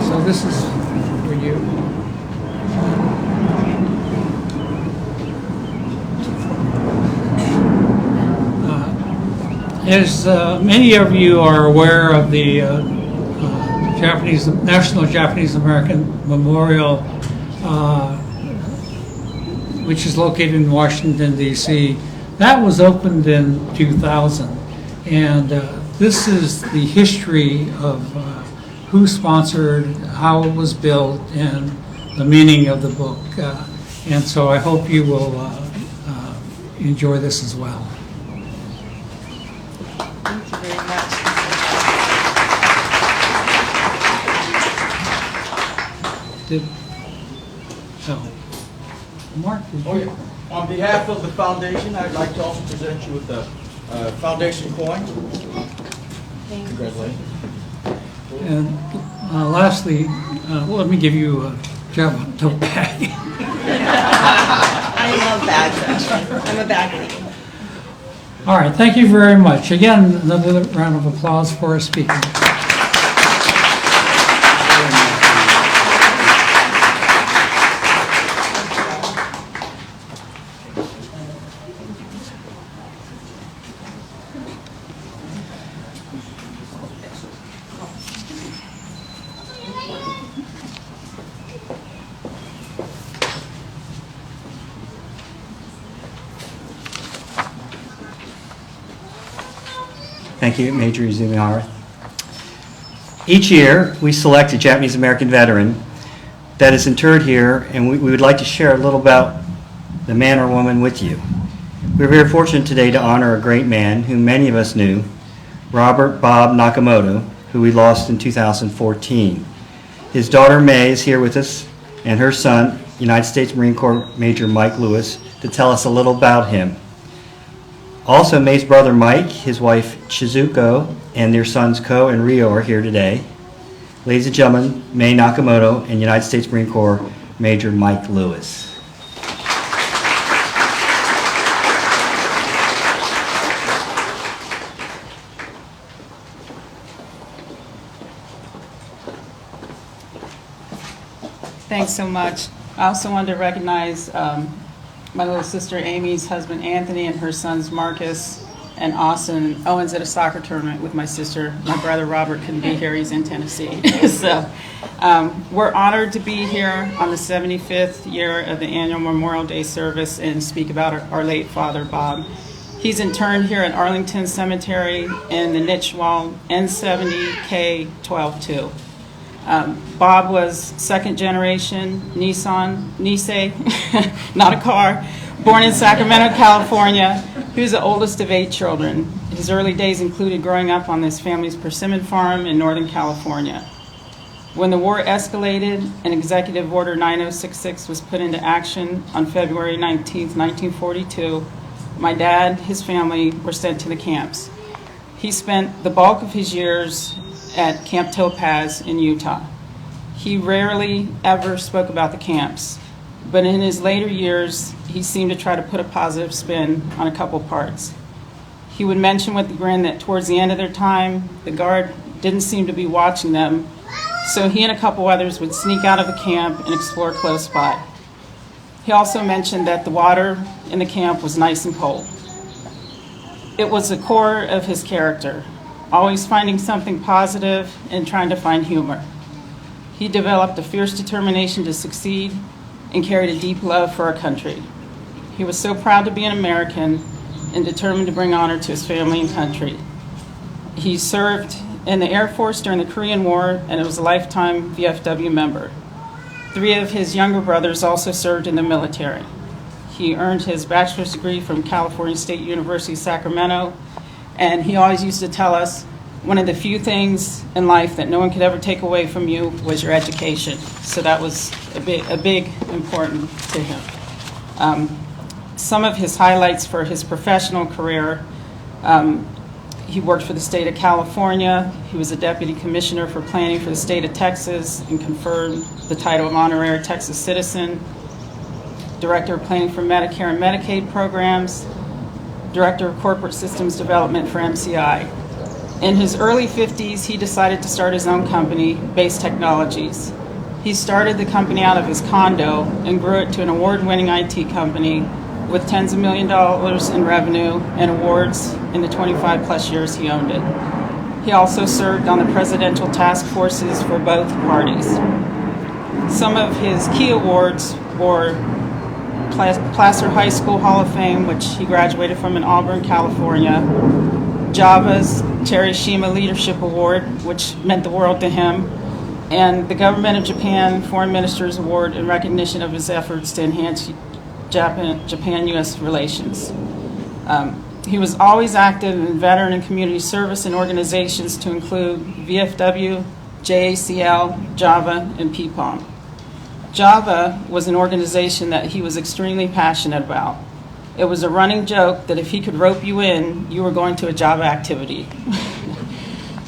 So this is for you. As many of you are aware of the National Japanese American Memorial, which is located in Washington, D.C. That was opened in 2000. And this is the history of who sponsored, how it was built, and the meaning of the book. And so I hope you will enjoy this as well. Thank you very much. Mark? Oh, yeah. On behalf of the foundation, I'd like to also present you with the foundation coin. Congratulations. And lastly, let me give you a tote bag. I love bags, actually. I'm a bag lady. All right, thank you very much. Again, another round of applause for our speaker. Thank you, Major Izumihara. Each year, we select a Japanese American veteran that is interred here, and we would like to share a little about the man or woman with you. We're very fortunate today to honor a great man whom many of us knew, Robert Bob Nakamoto, who we lost in 2014. His daughter May is here with us, and her son, United States Marine Corps Major Mike Lewis, to tell us a little about him. Also, May's brother Mike, his wife Chizuko, and their sons Ko and Rio are here today. Ladies and gentlemen, May Nakamoto and United States Marine Corps Major Mike Lewis. Thanks so much. I also wanted to recognize my little sister Amy's husband Anthony and her sons Marcus and Austin. Owen's at a soccer tournament with my sister. My brother Robert couldn't be here. He's in Tennessee. So we're honored to be here on the 75th year of the annual Memorial Day service and speak about our late father, Bob. He's interned here at Arlington Cemetery in the niche wall N70K122. Bob was second generation Nisei, not a car, born in Sacramento, California. He was the oldest of 8 children. His early days included growing up on his family's persimmon farm in Northern California. When the war escalated and Executive Order 9066 was put into action on February 19, 1942, my dad, his family were sent to the camps. He spent the bulk of his years at Camp Topaz in Utah. He rarely ever spoke about the camps, but in his later years, he seemed to try to put a positive spin on a couple parts. He would mention with a grin that towards the end of their time, the guard didn't seem to be watching them, so he and a couple others would sneak out of the camp and explore close by. He also mentioned that the water in the camp was nice and cold. It was the core of his character, always finding something positive and trying to find humor. He developed a fierce determination to succeed and carried a deep love for our country. He was so proud to be an American and determined to bring honor to his family and country. He served in the Air Force during the Korean War and was a lifetime VFW member. 3 of his younger brothers also served in the military. He earned his bachelor's degree from California State University, Sacramento, and he always used to tell us one of the few things in life that no one could ever take away from you was your education. So that was a big important to him. Some of his highlights for his professional career, he worked for the state of California. He was a deputy commissioner for planning for the state of Texas and conferred the title of honorary Texas citizen, director of planning for Medicare and Medicaid programs, director of corporate systems development for MCI. In his early 50s, he decided to start his own company, Base Technologies. He started the company out of his condo and grew it to an award-winning IT company with tens of millions of dollars in revenue and awards in the 25 plus years he owned it. He also served on the presidential task forces for both parties. Some of his key awards were Placer High School Hall of Fame, which he graduated from in Auburn, California, JAVA's Terry Shima Leadership Award, which meant the world to him, and the Government of Japan Foreign Minister's Award in recognition of his efforts to enhance Japan-U.S. relations. He was always active in veteran and community service in organizations to include VFW, JACL, JAVA, and PPOM. JAVA was an organization that he was extremely passionate about. It was a running joke that if he could rope you in, you were going to a JAVA activity.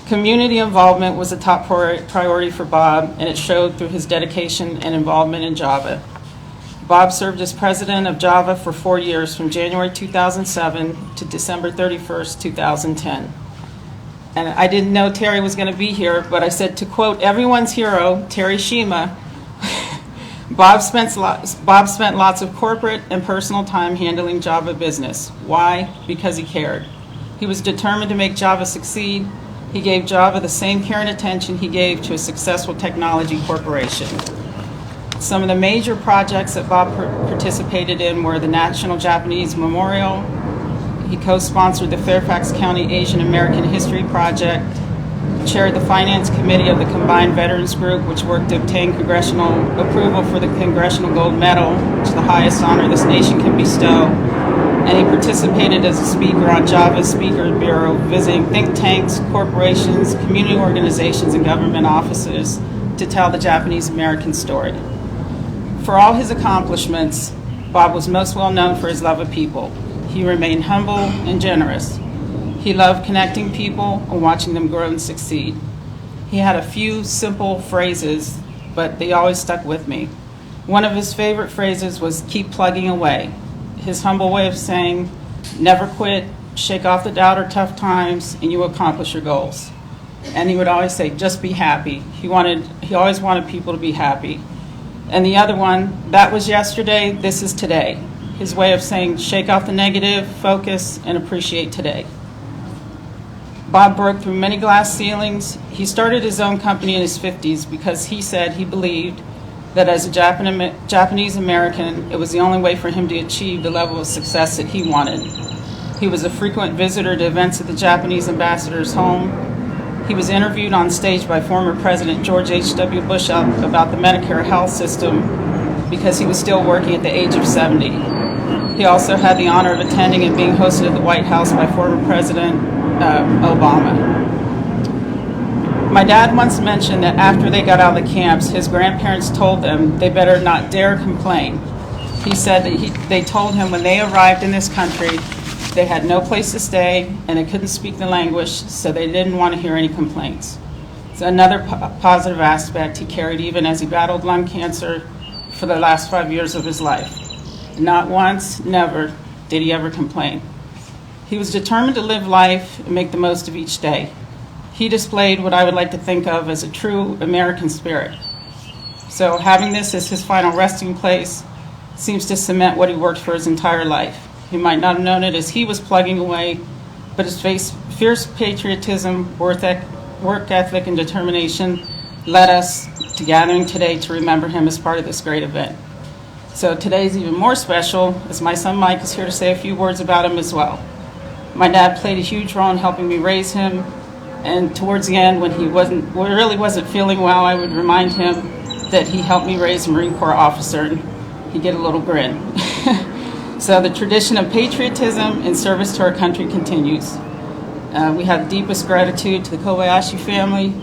Community involvement was a top priority for Bob, and it showed through his dedication and involvement in JAVA. Bob served as president of JAVA for 4 years, from January 2007 to December 31st, 2010. And I didn't know Terry was going to be here, but I said, to quote everyone's hero, Terry Shima, Bob spent lots of corporate and personal time handling JAVA business. Why? Because he cared. He was determined to make JAVA succeed. He gave JAVA the same care and attention he gave to a successful technology corporation. Some of the major projects that Bob participated in were the National Japanese Memorial. He co-sponsored the Fairfax County Asian American History Project, chaired the Finance Committee of the Combined Veterans Group, which worked to obtain congressional approval for the Congressional Gold Medal, which is the highest honor this nation can bestow. And he participated as a speaker on Java's Speaker Bureau, visiting think tanks, corporations, community organizations, and government offices to tell the Japanese American story. For all his accomplishments, Bob was most well known for his love of people. He remained humble and generous. He loved connecting people and watching them grow and succeed. He had a few simple phrases, but they always stuck with me. One of his favorite phrases was, "Keep plugging away." His humble way of saying, never quit, shake off the doubt or tough times, and you will accomplish your goals. And he would always say, just be happy. He always wanted people to be happy. And the other one, that was yesterday, this is today. His way of saying, shake off the negative, focus, and appreciate today. Bob broke through many glass ceilings. He started his own company in his 50s because he said he believed that as a Japanese American, it was the only way for him to achieve the level of success that he wanted. He was a frequent visitor to events at the Japanese ambassador's home. He was interviewed on stage by former President George H.W. Bush about the Medicare health system because he was still working at the age of 70. He also had the honor of attending and being hosted at the White House by former President Obama. My dad once mentioned that after they got out of the camps, his grandparents told them they better not dare complain. He said that they told him when they arrived in this country, they had no place to stay and they couldn't speak the language, so they didn't want to hear any complaints. So another positive aspect he carried even as he battled lung cancer for the last 5 years of his life. Not once, never, did he ever complain. He was determined to live life and make the most of each day. He displayed what I would like to think of as a true American spirit. So having this as his final resting place seems to cement what he worked for his entire life. He might not have known it as he was plugging away, but his fierce patriotism, work ethic, and determination led us to gathering today to remember him as part of this great event. So today's even more special as my son Mike is here to say a few words about him as well. My dad played a huge role in helping me raise him, and towards the end when he really wasn't feeling well, I would remind him that he helped me raise a Marine Corps officer, and he'd get a little grin. So the tradition of patriotism and service to our country continues. We have deepest gratitude to the Kobayashi family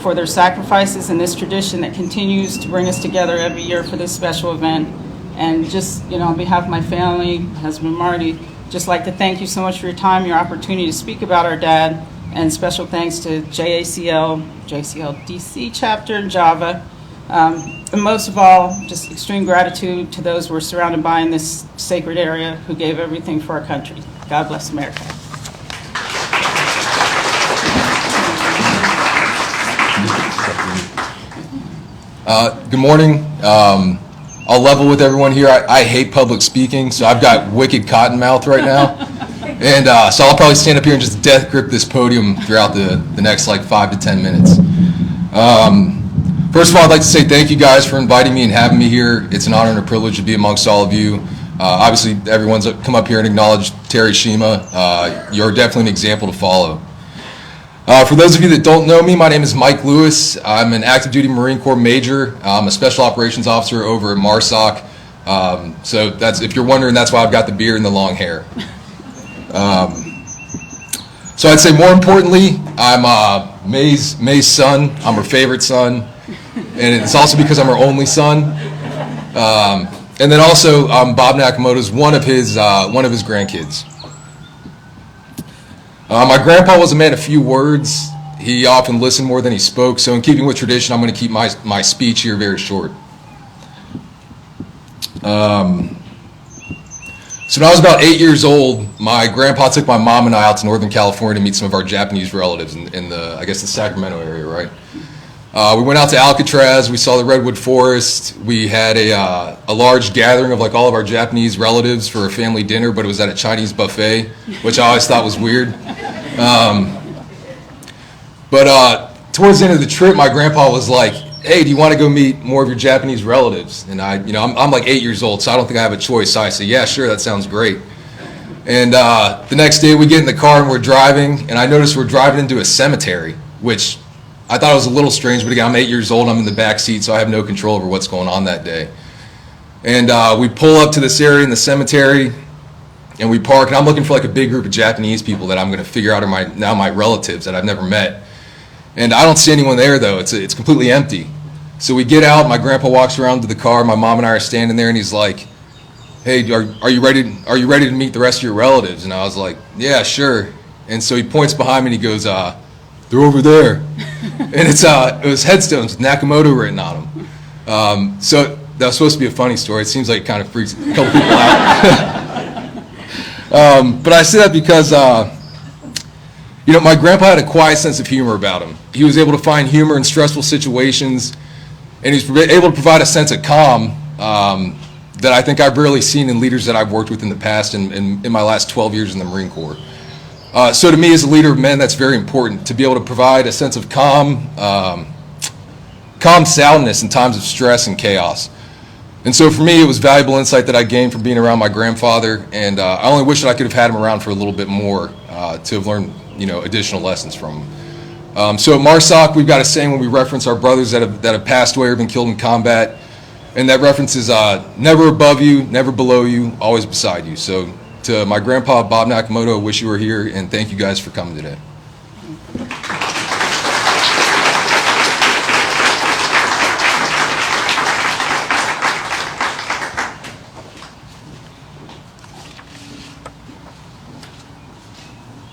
for their sacrifices in this tradition that continues to bring us together every year for this special event. And just, on behalf of my family, my husband Marty, just like to thank you so much for your time, your opportunity to speak about our dad, and special thanks to JACL, DC chapter, and Java. And most of all, just extreme gratitude to those we're surrounded by in this sacred area who gave everything for our country. God bless America. Good morning. I'll level with everyone here. I hate public speaking, so I've got wicked cotton mouth right now. And so I'll probably stand up here and just death grip this podium throughout the next 5 to 10 minutes. First of all, I'd like to say thank you guys for inviting me and having me here. It's an honor and a privilege to be amongst all of you. Obviously, everyone's come up here and acknowledged Terry Shima. You're definitely an example to follow. For those of you that don't know me, my name is Mike Lewis. I'm an active duty Marine Corps major. I'm a special operations officer over at MARSOC. So if you're wondering, that's why I've got the beard and the long hair. So I'd say more importantly, I'm May's son. I'm her favorite son. And it's also because I'm her only son. And then also, Bob Nakamoto's one of his grandkids. My grandpa was a man of few words. He often listened more than he spoke. So in keeping with tradition, I'm going to keep my speech here very short. So when I was about 8 years old, my grandpa took my mom and I out to Northern California to meet some of our Japanese relatives in the Sacramento area, right? We went out to Alcatraz. We saw the Redwood Forest. We had a large gathering of all of our Japanese relatives for a family dinner, but it was at a Chinese buffet, which I always thought was weird. But towards the end of the trip, my grandpa was like, "Hey, do you want to go meet more of your Japanese relatives?" And I'm 8 years old, so I don't think I have a choice. So I said, "Yeah, sure, that sounds great." And the next day we get in the car and we're driving, and I noticed we're driving into a cemetery, which I thought it was a little strange, but again, I'm 8 years old, I'm in the back seat, so I have no control over what's going on that day. And we pull up to this area in the cemetery, and we park, and I'm looking for like a big group of Japanese people that I'm going to figure out are my relatives that I've never met. And I don't see anyone there, though. It's completely empty. So we get out, my grandpa walks around to the car, my mom and I are standing there, and he's like, hey, are you ready to meet the rest of your relatives? And I was like, yeah, sure. And so he points behind me and he goes, they're over there. And it was headstones with Nakamoto written on them. So that was supposed to be a funny story. It seems like it kind of freaks a couple people out. But I say that because, my grandpa had a quiet sense of humor about him. He was able to find humor in stressful situations, and he was able to provide a sense of calm that I think I've rarely seen in leaders that I've worked with in the past and in my last 12 years in the Marine Corps. So to me, as a leader of men, that's very important, to be able to provide a sense of calm soundness in times of stress and chaos. And so for me, it was valuable insight that I gained from being around my grandfather, and I only wish that I could have had him around for a little bit more to have learned additional lessons from him. So at MARSOC, we've got a saying when we reference our brothers that have passed away or been killed in combat, and that reference is never above you, never below you, always beside you. So to my grandpa, Bob Nakamoto, I wish you were here, and thank you guys for coming today.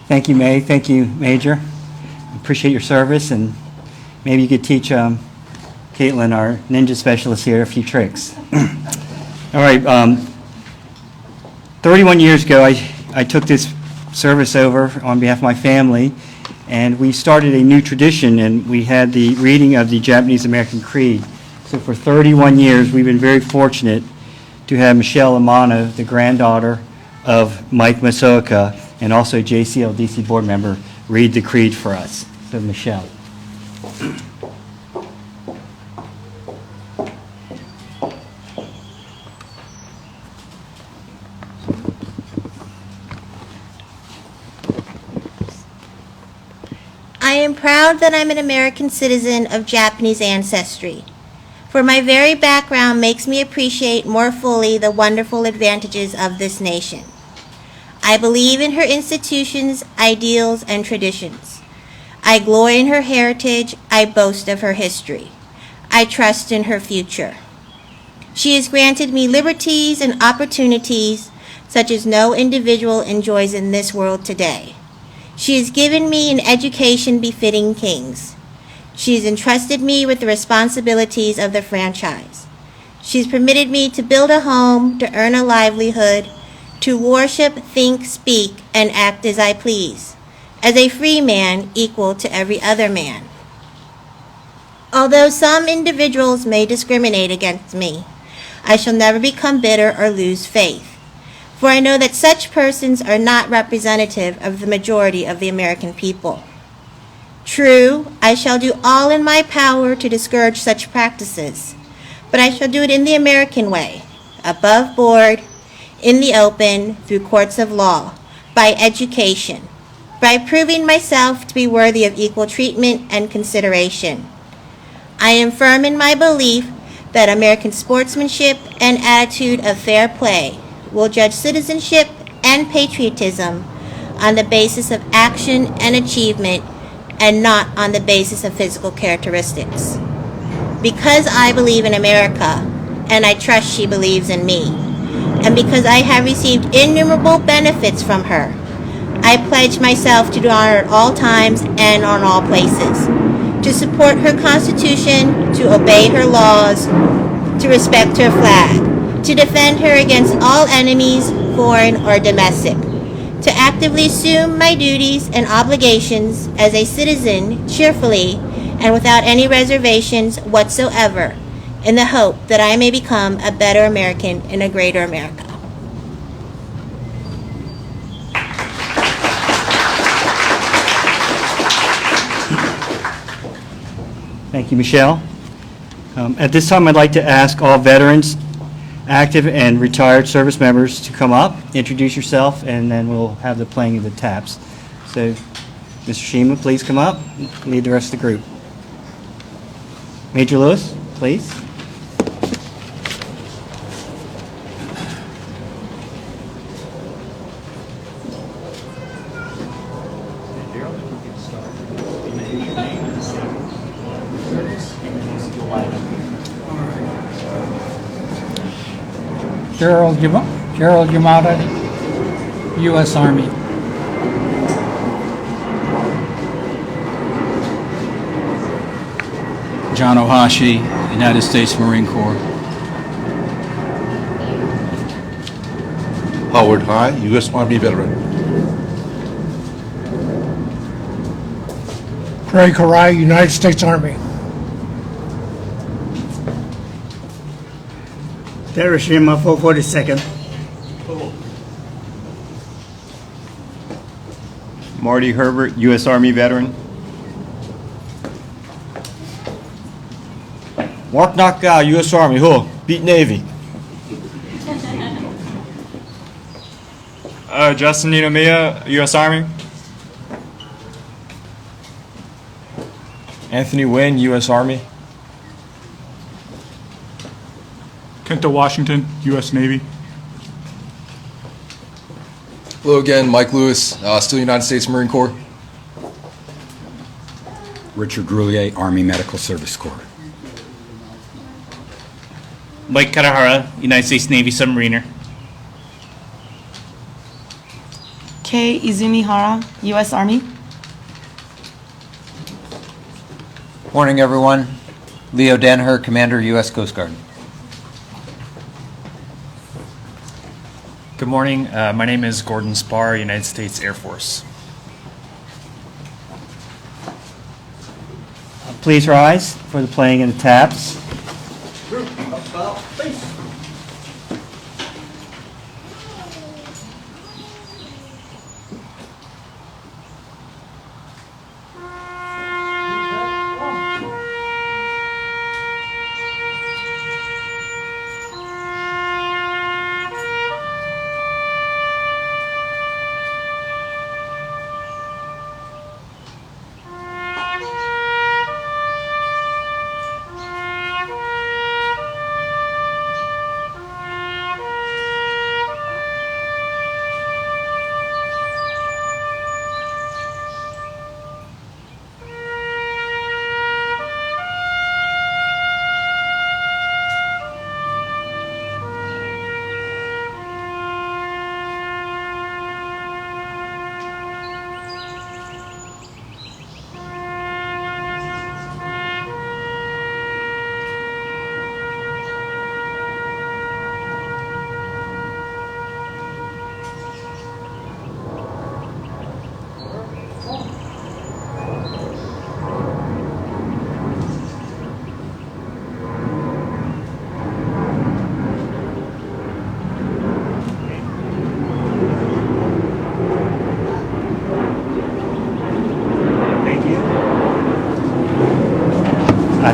Thank you, May. Thank you, Major. Appreciate your service, and maybe you could teach Caitlin, our ninja specialist here, a few tricks. All right. 31 years ago, I took this service over on behalf of my family, and we started a new tradition, and we had the reading of the Japanese American Creed. So for 31 years, we've been very fortunate to have Michelle Amano, the granddaughter of Mike Masoka, and also JACL DC board member, read the creed for us. So Michelle. I am proud that I'm an American citizen of Japanese ancestry, for my very background makes me appreciate more fully the wonderful advantages of this nation. I believe in her institutions, ideals, and traditions. I glory in her heritage. I boast of her history. I trust in her future. She has granted me liberties and opportunities such as no individual enjoys in this world today. She has given me an education befitting kings. She has entrusted me with the responsibilities of the franchise. She has permitted me to build a home, to earn a livelihood, to worship, think, speak, and act as I please, as a free man equal to every other man. Although some individuals may discriminate against me, I shall never become bitter or lose faith, for I know that such persons are not representative of the majority of the American people. True, I shall do all in my power to discourage such practices, but I shall do it in the American way, above board, in the open, through courts of law, by education, by proving myself to be worthy of equal treatment and consideration. I am firm in my belief that American sportsmanship and attitude of fair play will judge citizenship and patriotism on the basis of action and achievement and not on the basis of physical characteristics. Because I believe in America, and I trust she believes in me, and because I have received innumerable benefits from her, I pledge myself to honor at all times and on all places, to support her Constitution, to obey her laws, to respect her flag, to defend her against all enemies, foreign or domestic, to actively assume my duties and obligations as a citizen cheerfully and without any reservations whatsoever, in the hope that I may become a better American in a greater America. Thank you, Michelle. At this time, I'd like to ask all veterans active and retired service members to come up, introduce yourself, and then we'll have the playing of the taps. So, Mr. Shima, please come up, lead the rest of the group. Major Lewis, please. Gerald Yamada, U.S. Army. John Ohashi, United States Marine Corps. Howard High, U.S. Army veteran. Craig Harai, United States Army. Hiroshima, 442nd. Marty Herbert, U.S. Army veteran. Mark Knockout, U.S. Army. Who? Beat Navy. Justin Ninomiya, U.S. Army. Anthony Wynn, U.S. Army. Kenta Washington, U.S. Navy. Hello again, Mike Lewis, still United States Marine Corps. Richard Groulier, Army Medical Service Corps. Mike Katahara, United States Navy submariner. Kei Izumihara, U.S. Army. Morning, everyone. Leo Danaher, Commander, U.S. Coast Guard. Good morning. My name is Gordon Spar, United States Air Force. Please rise for the playing of the taps.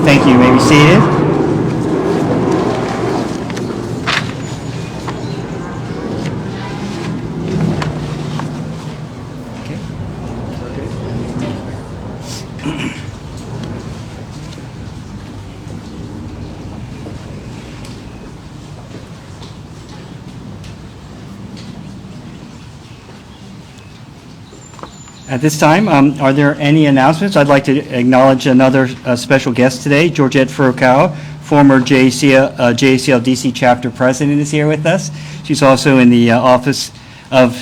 Thank you. You may be seated. At this time, are there any announcements? I'd like to acknowledge another special guest today, Georgette Furukawa, former JACL DC chapter president, is here with us. She's also in the Office of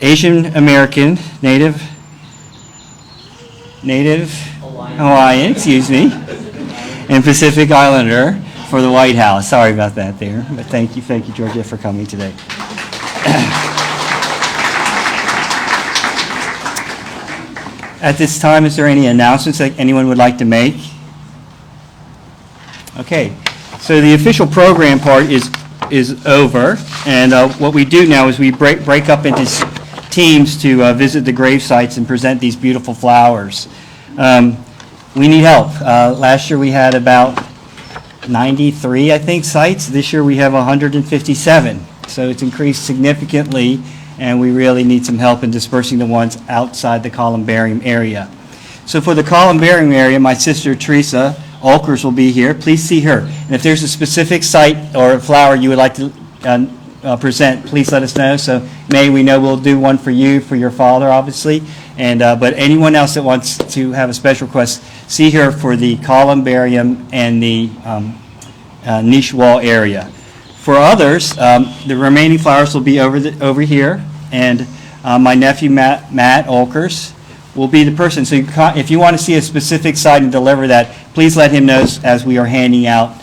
Asian American Native Hawaiian, and Pacific Islander for the White House. Sorry about that there, but thank you, Georgette, for coming today. At this time, is there any announcements that anyone would like to make? Okay, so the official program part is over, and what we do now is we break up into teams to visit the grave sites and present these beautiful flowers. We need help. Last year we had about 93, I think, sites. This year we have 157. So it's increased significantly, and we really need some help in dispersing the ones outside the columbarium area. So for the columbarium area, my sister Teresa Olkers will be here. Please see her. And if there's a specific site or a flower you would like to present, please let us know. So May, we know we'll do one for you, for your father, obviously. And but anyone else that wants to have a special request, see her for the columbarium and the niche wall area. For others, the remaining flowers will be over here, and my nephew Matt Olkers will be the person. So if you want to see a specific site and deliver that, please let him know as we are handing out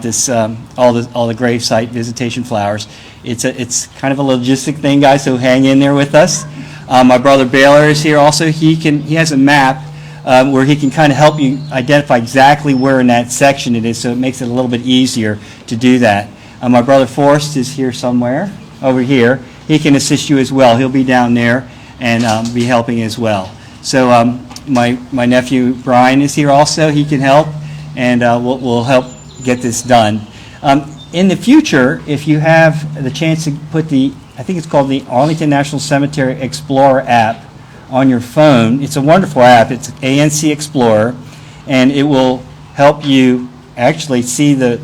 this all the gravesite visitation flowers. It's kind of a logistic thing, guys. So hang in there with us. My brother Baylor is here also. He has a map where he can kind of help you identify exactly where in that section it is, so it makes it a little bit easier to do that. My brother Forrest is here somewhere over here. He can assist you as well. He'll be down there and be helping as well. So my nephew Brian is here also. He can help, and we'll help get this done. In the future, if you have the chance to put I think it's called the Arlington National Cemetery Explorer app on your phone. It's a wonderful app. It's ANC Explorer, and it will help you actually see the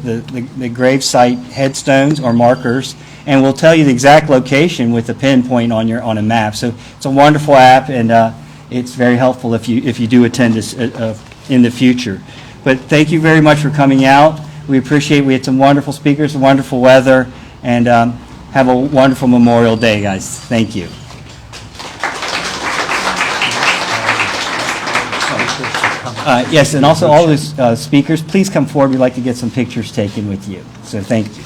gravesite headstones or markers, and will tell you the exact location with a pinpoint on a map. So it's a wonderful app, and it's very helpful if you do attend this in the future. But thank you very much for coming out. We appreciate it. We had some wonderful speakers, wonderful weather, and have a wonderful Memorial Day, guys. Thank you. Yes, and also all the speakers, please come forward. We'd like to get some pictures taken with you. So thank you.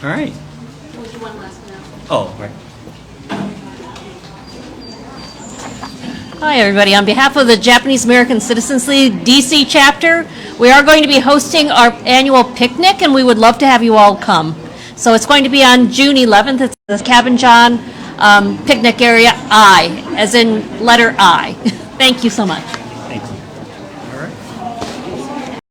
All right. Oh, right. Hi, everybody. On behalf of the Japanese American Citizens League DC chapter, we are going to be hosting our annual picnic, and we would love to have you all come. So it's going to be on June 11th. It's the Cabin John picnic area I, as in letter I. Thank you so much.